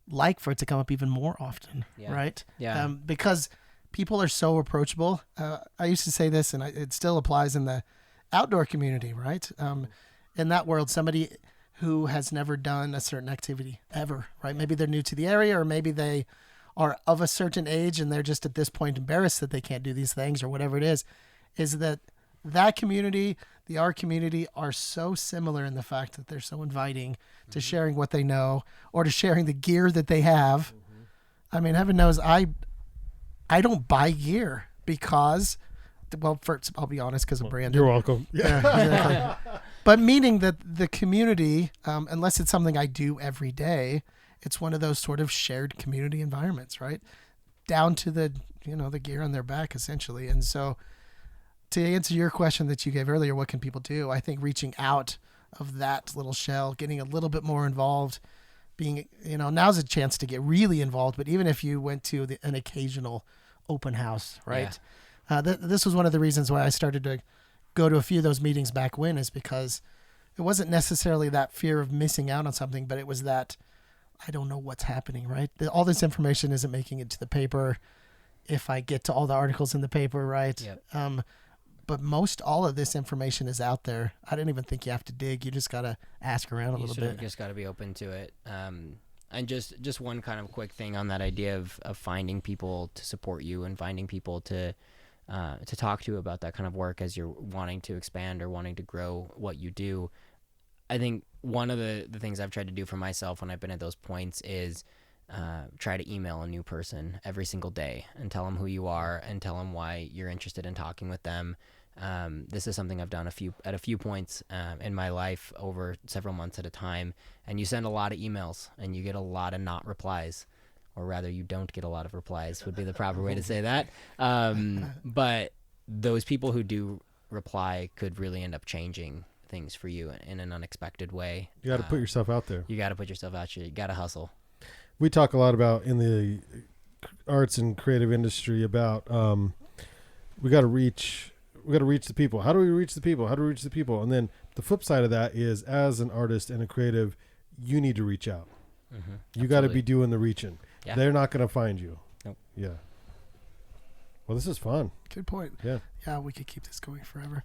like for it to come up even more often, right? Yeah. Because people are so approachable. I used to say this, and it still applies in the outdoor community, right? In that world, somebody who has never done a certain activity ever, right? Maybe they're new to the area, or maybe they are of a certain age and they're just at this point embarrassed that they can't do these things or whatever it is that community, the art community, are so similar in the fact that they're so inviting to sharing what they know or to sharing the gear that they have. I mean, heaven knows I don't buy gear because, well, first, I'll be honest, because of Brandon. You're welcome. Yeah, exactly. But meaning that the community, unless it's something I do every day, it's one of those sort of shared community environments, right? Down to the gear on their back, essentially. And so to answer your question that you gave earlier, what can people do? I think reaching out of that little shell, getting a little bit more involved, being, now's a chance to get really involved. But even if you went to an occasional open house, right? Yeah. This was one of the reasons why I started to go to a few of those meetings back when, is because it wasn't necessarily that fear of missing out on something, but it was that I don't know what's happening, right? All this information isn't making it to the paper if I get to all the articles in the paper, right? Yep. But most all of this information is out there. I don't even think you have to dig. You just got to ask around a little bit. You just got to be open to it. And just one kind of quick thing on that idea of finding people to support you and finding people to talk to about that kind of work as you're wanting to expand or wanting to grow what you do. I think one of the things I've tried to do for myself when I've been at those points is try to email a new person every single day and tell them who you are and tell them why you're interested in talking with them. This is something I've done at a few points in my life over several months at a time. And you send a lot of emails and you get a lot of not replies, or rather you don't get a lot of replies would be the proper way to say that. But those people who do reply could really end up changing things for you in an unexpected way. You got to put yourself out there. You got to put yourself out there. You got to hustle. We talk a lot about in the arts and creative industry about we got to reach the people. How do we reach the people? And then the flip side of that is, as an artist and a creative, you need to reach out. You got to be doing the reaching. Yeah. They're not going to find you. Nope. Yeah. Well, this is fun. Good point. Yeah. Yeah, we could keep this going forever.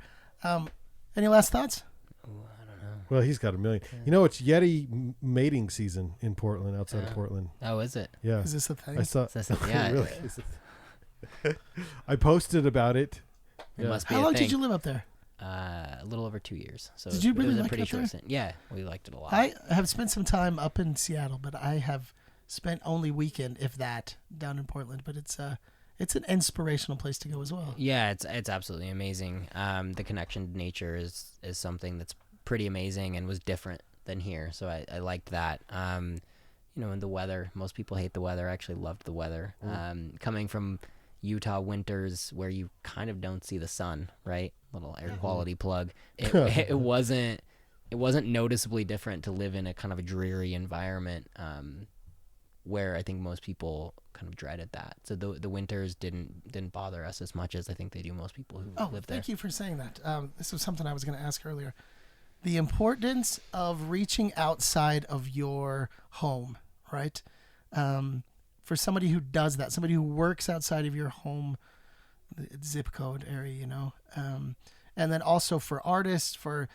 Any last thoughts? Ooh, I don't know. Well, he's got a million. You know, it's Yeti mating season in Portland, outside of Portland. Oh, is it? Yeah. Is this a thing? I saw. Yeah. Really? I posted about it. It must be How long thing. did you live up there? A little over 2 years. So Did you really it was like a pretty it up short there? stint. Yeah, we liked it a lot. I have spent some time up in Seattle, but I have spent only weekend, if that, down in Portland. But it's an inspirational place to go as well. Yeah, it's absolutely amazing. The connection to nature is something that's pretty amazing and was different than here. So I liked that. And the weather, most people hate the weather. I actually loved the weather. Coming from Utah winters where you kind of don't see the sun, right? Little air quality plug. It wasn't noticeably different to live in a kind of a dreary environment where I think most people kind of dreaded that. So the winters didn't bother us as much as I think they do most people who live there. Thank you for saying that. This was something I was going to ask earlier. The importance of reaching outside of your home, right? For somebody who does that, somebody who works outside of your home zip code area, and then also for artists, we're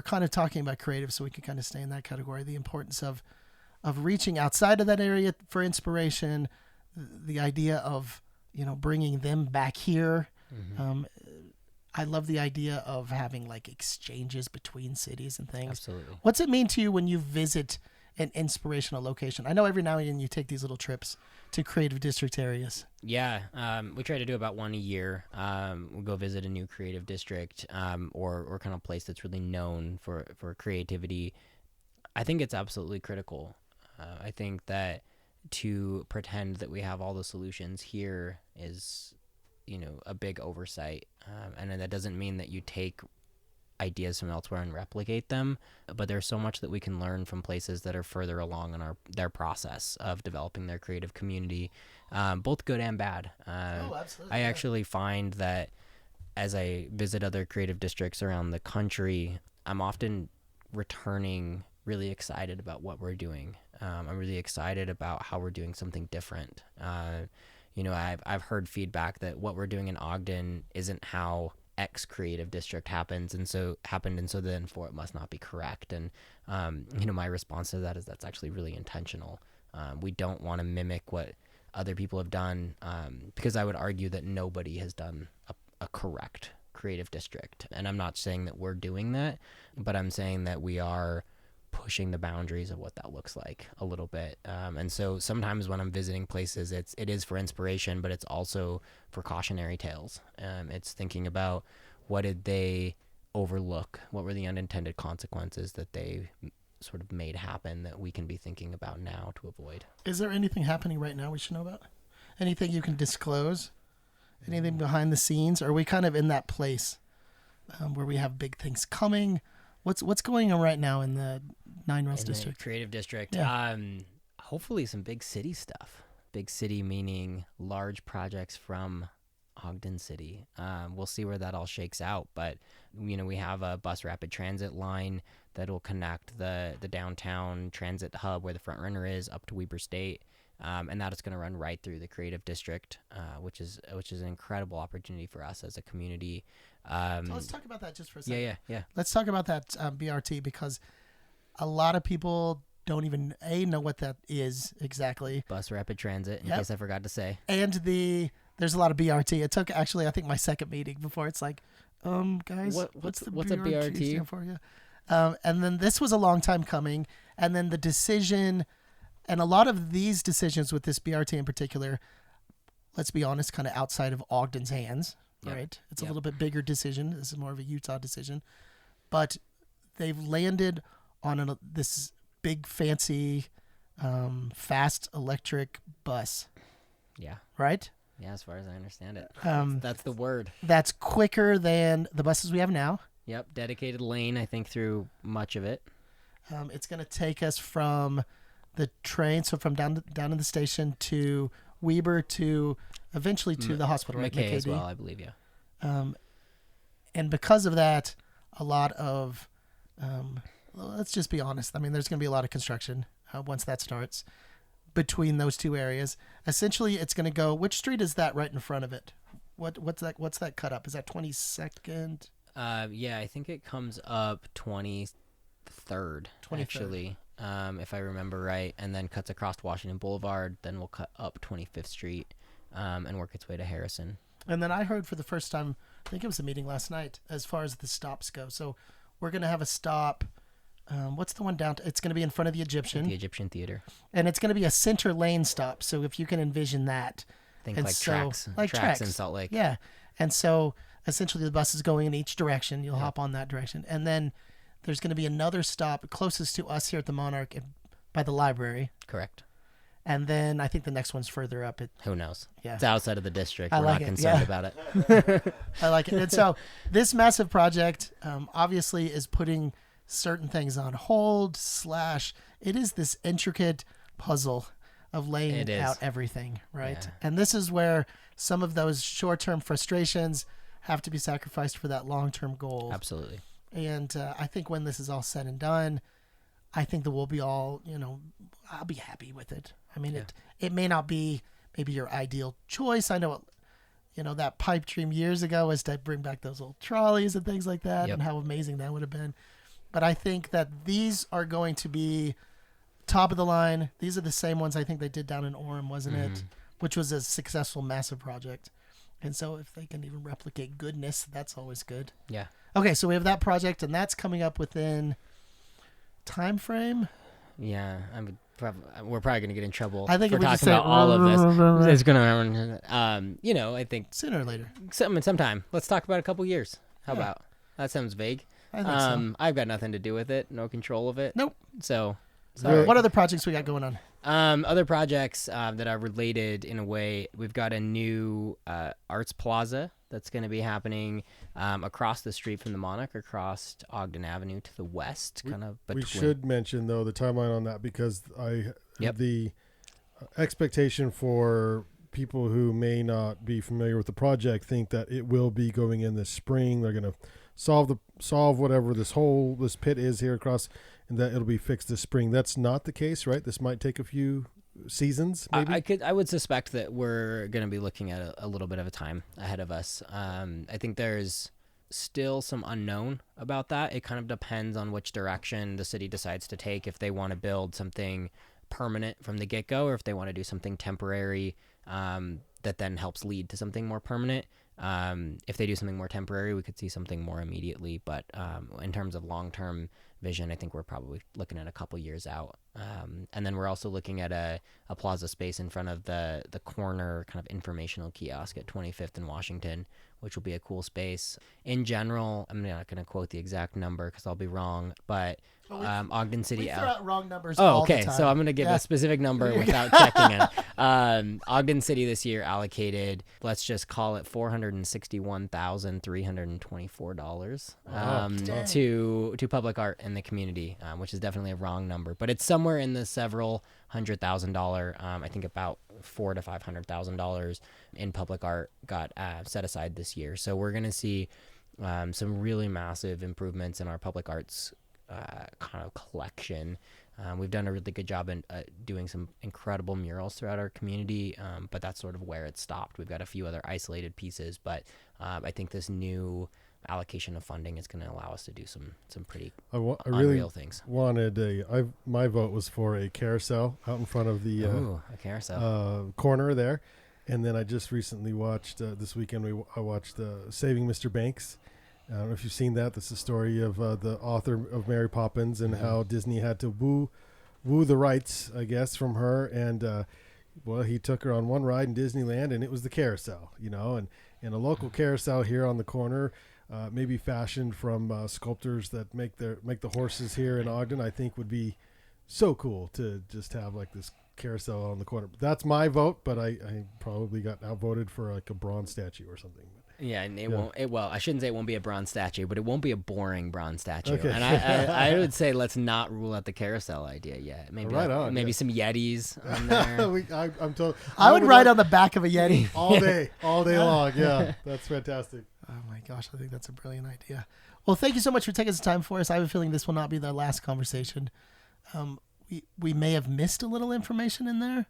kind of talking about creative, so we can kind of stay in that category. The importance of reaching outside of that area for inspiration, the idea of, bringing them back here. I love the idea of having like exchanges between cities and things. Absolutely. What's it mean to you when you visit an inspirational location? I know every now and then you take these little trips to creative district areas. Yeah, we try to do about one a year. We'll go visit a new creative district or kind of place that's really known for creativity. I think it's absolutely critical. I think that to pretend that we have all the solutions here is, a big oversight. And that doesn't mean that you take ideas from elsewhere and replicate them, but there's so much that we can learn from places that are further along in their process of developing their creative community, both good and bad. Absolutely. I actually find that as I visit other creative districts around the country, I'm often returning really excited about what we're doing. I'm really excited about how we're doing something different. I've heard feedback that what we're doing in Ogden isn't how X creative district happened, and so therefore it must not be correct. And my response to that is that's actually really intentional. We don't want to mimic what other people have done, because I would argue that nobody has done a correct creative district. And I'm not saying that we're doing that, but I'm saying that we are pushing the boundaries of what that looks like a little bit. And so sometimes when I'm visiting places, it is for inspiration, but it's also for cautionary tales. It's thinking about what did they overlook? What were the unintended consequences that they sort of made happen that we can be thinking about now to avoid? Is there anything happening right now we should know about? Anything you can disclose? Anything behind the scenes? Or are we kind of in that place where we have big things coming? What's going on right now in the Nine Rails district? Creative district. Yeah. Hopefully some big city stuff. Big city meaning large projects from Ogden City. We'll see where that all shakes out, but we have a bus rapid transit line that will connect the downtown transit hub where the front runner is up to Weber State, and that is going to run right through the creative district, which is an incredible opportunity for us as a community. So let's talk about that just for a second. Yeah. Let's talk about that BRT, because a lot of people don't even know what that is exactly. Bus rapid transit, in case I forgot to say. And there's a lot of BRT. It took actually, I think, my second meeting before it's like, guys, what's a BRT stand for? Yeah. And then this was a long time coming. And then the decision, and a lot of these decisions with this BRT in particular, let's be honest, kind of outside of Ogden's hands. Yep. Right. It's a little bit bigger decision. This is more of a Utah decision, but they've landed on this big, fancy, fast electric bus. Yeah. Right. Yeah. As far as I understand it, that's the word. That's quicker than the buses we have now. Yep. Dedicated lane, I think, through much of it. It's going to take us from the train, so from down in the station to Weber to eventually to the hospital, right? McKay as well, I believe, yeah. And because of that, a lot of, let's just be honest. I mean, there's going to be a lot of construction once that starts, between those two areas. Essentially, it's going to go. Which street is that right in front of it? What's that cut up? Is that 22nd? Yeah, I think it comes up 23rd, actually, if I remember right, and then cuts across Washington Boulevard. Then we'll cut up 25th Street and work its way to Harrison. And then I heard for the first time, I think it was a meeting last night, as far as the stops go. So we're going to have a stop. What's the one down? It's going to be in front of the Egyptian. The Egyptian Theater. And it's going to be a center lane stop. So if you can envision that. Think like tracks in Salt Lake. Yeah. And so essentially the bus is going in each direction. You'll hop on that direction. And then there's going to be another stop closest to us here at the Monarch by the library. Correct. And then I think the next one's further up. Who knows? Yeah. It's outside of the district. We're not concerned about it. I like it. And so this massive project obviously is putting certain things on hold / it is this intricate puzzle of laying out everything, right? Yeah. And this is where some of those short-term frustrations have to be sacrificed for that long-term goal. Absolutely. And I think when this is all said and done, I think that we'll be all, I'll be happy with it. I mean, it may not be maybe your ideal choice. I know, that pipe dream years ago was to bring back those old trolleys and things like that, and how amazing that would have been. But I think that these are going to be top of the line. These are the same ones I think they did down in Orem, wasn't it? Which was a successful, massive project. And so if they can even replicate goodness, that's always good. Yeah. Okay, so we have that project, and that's coming up within time frame. Yeah, we're probably going to get in trouble for talking about all of this. It's going to, I think sooner or later. Sometime. Let's talk about a couple years. How about? That sounds vague. I think so. I've got nothing to do with it. No control of it. Nope. So, sorry. What other projects we got going on? Other projects that are related in a way. We've got a new arts plaza that's going to be happening across the street from the Monarch, across Ogden Avenue to the west. We should mention, though, the timeline on that, because the expectation for people who may not be familiar with the project think that it will be going in this spring. They're going to solve whatever this pit is here across, and that it'll be fixed this spring. That's not the case, right? This might take a few seasons, maybe? I would suspect that we're going to be looking at a little bit of a time ahead of us. I think there's still some unknown about that. It kind of depends on which direction the city decides to take, if they want to build something permanent from the get-go, or if they want to do something temporary that then helps lead to something more permanent. If they do something more temporary, we could see something more immediately. But in terms of long-term vision, I think we're probably looking at a couple years out. And then we're also looking at a plaza space in front of the corner kind of informational kiosk at 25th and Washington, which will be a cool space. In general, I'm not going to quote the exact number because I'll be wrong, but Ogden City... We throw out wrong numbers all the time. So I'm going to give a specific number without checking it. Ogden City this year allocated, let's just call it $461,324 to public art in the community, which is definitely a wrong number, but it's somewhere in the several $100,000. I think about $400,000 to $500,000 in public art got set aside this year. So we're going to see some really massive improvements in our public arts kind of collection. We've done a really good job in doing some incredible murals throughout our community, but that's sort of where it stopped. We've got a few other isolated pieces, but I think this new allocation of funding is going to allow us to do some pretty unreal things. My vote was for a carousel out in front of the a carousel corner there, and then I just recently watched this weekend. I watched Saving Mr. Banks. I don't know if you've seen that. That's the story of the author of Mary Poppins and how Disney had to woo the rights, I guess, from her. And, he took her on one ride in Disneyland, and it was the carousel, and a local carousel here on the corner, maybe fashioned from sculptors that make the horses here in Ogden, I think would be so cool to just have like this carousel on the corner. That's my vote, but I probably got outvoted for like a bronze statue or something. Yeah, and I shouldn't say it won't be a bronze statue, but it won't be a boring bronze statue. Okay. And I would say let's not rule out the carousel idea yet. Maybe some Yetis on there. I'm told. I would ride on the back of a Yeti all day long. Yeah, that's fantastic. Oh my gosh, I think that's a brilliant idea. Well, thank you so much for taking some time for us. I have a feeling this will not be the last conversation. we may have missed a little information in there.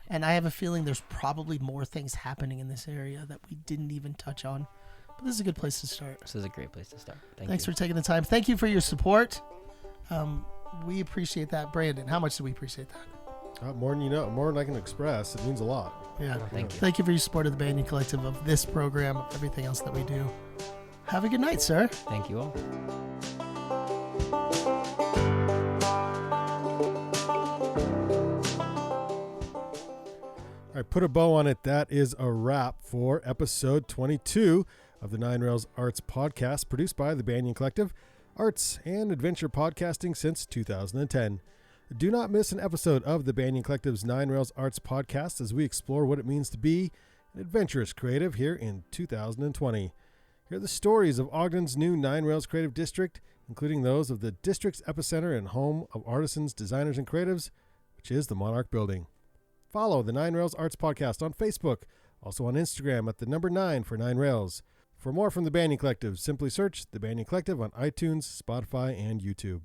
And I have a feeling there's probably more things happening in this area that we didn't even touch on. But this is a good place to start. This is a great place to start. Thanks for taking the time. Thank you for your support. We appreciate that. Brandon, how much do we appreciate that? More than you know, more than I can express. It means a lot. Yeah. Thank you. Thank you for your support of the Banyan Collective, of this program, of everything else that we do. Have a good night, sir. Thank you all. All right, put a bow on it. That is a wrap for episode 22 of the Nine Rails Arts Podcast, produced by the Banyan Collective, arts and adventure podcasting since 2010. Do not miss an episode of the Banyan Collective's Nine Rails Arts Podcast as we explore what it means to be an adventurous creative here in 2020. Hear the stories of Ogden's new Nine Rails Creative District, including those of the district's epicenter and home of artisans, designers, and creatives, which is the Monarch building. Follow the Nine Rails Arts Podcast on Facebook, also on Instagram at the number 9 for Nine Rails. For more from the Banyan Collective, simply search the Banyan Collective on iTunes, Spotify, and YouTube.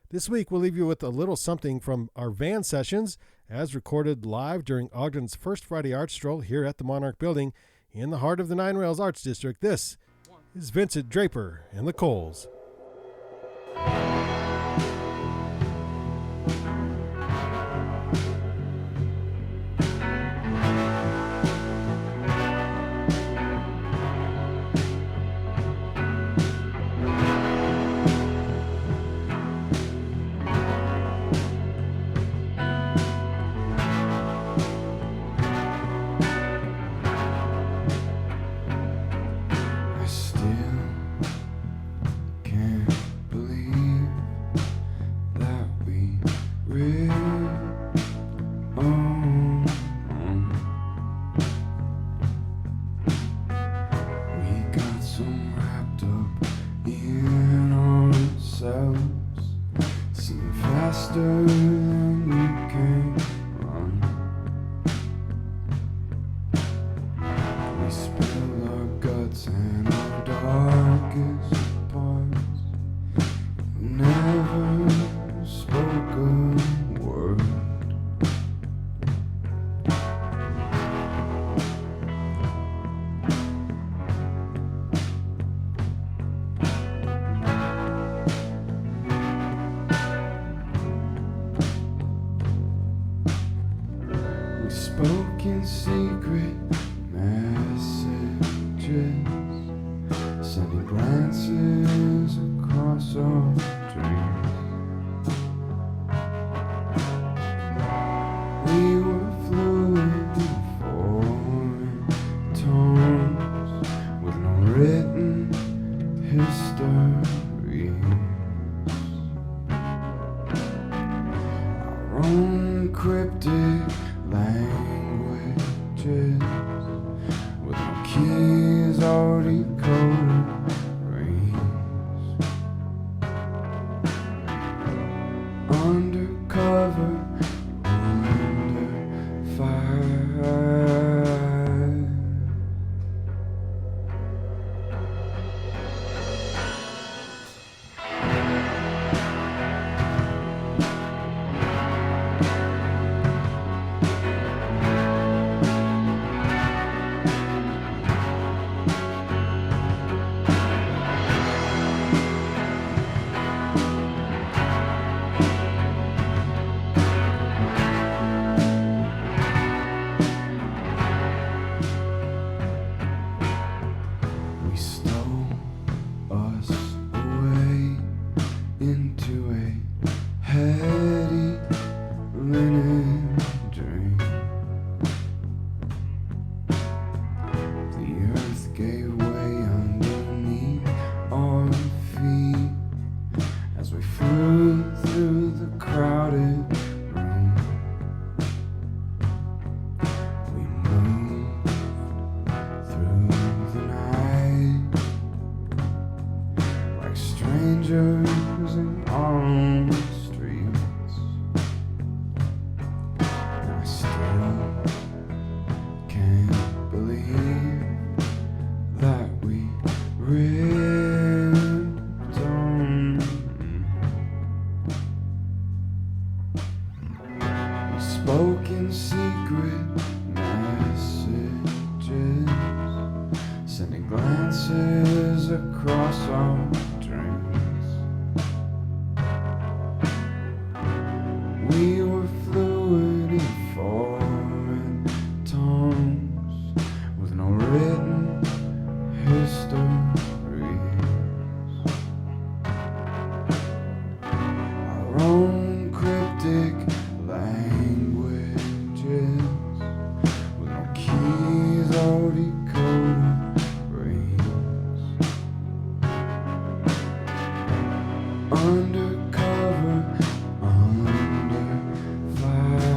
This week, we'll leave you with a little something from our van sessions, as recorded live during Ogden's first Friday Art Stroll here at the Monarch building in the heart of the Nine Rails Arts District. This is Vincent Draper and the Coles. Spoken secret messages, sending glances across our dreams. We were fluid in foreign tones with no written history. Our own cryptic languages with no keys or decoded rings. Undercover, under fire. Unspoken secret messages, sending glances across our dreams. We were fluid in foreign tongues with no written histories. Our own cryptic languages with no keys or decoder rings. Undercover, under fire.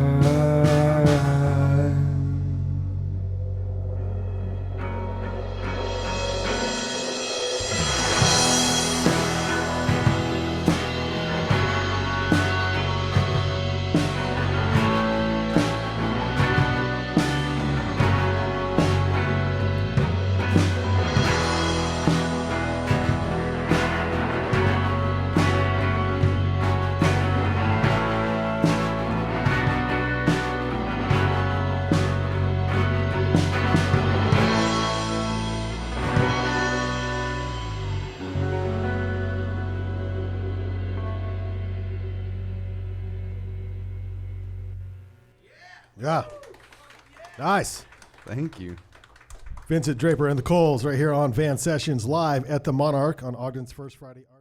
Yeah. Nice. Thank you. Vincent Draper and the Coles right here on Van Sessions live at the Monarch on Ogden's first Friday art.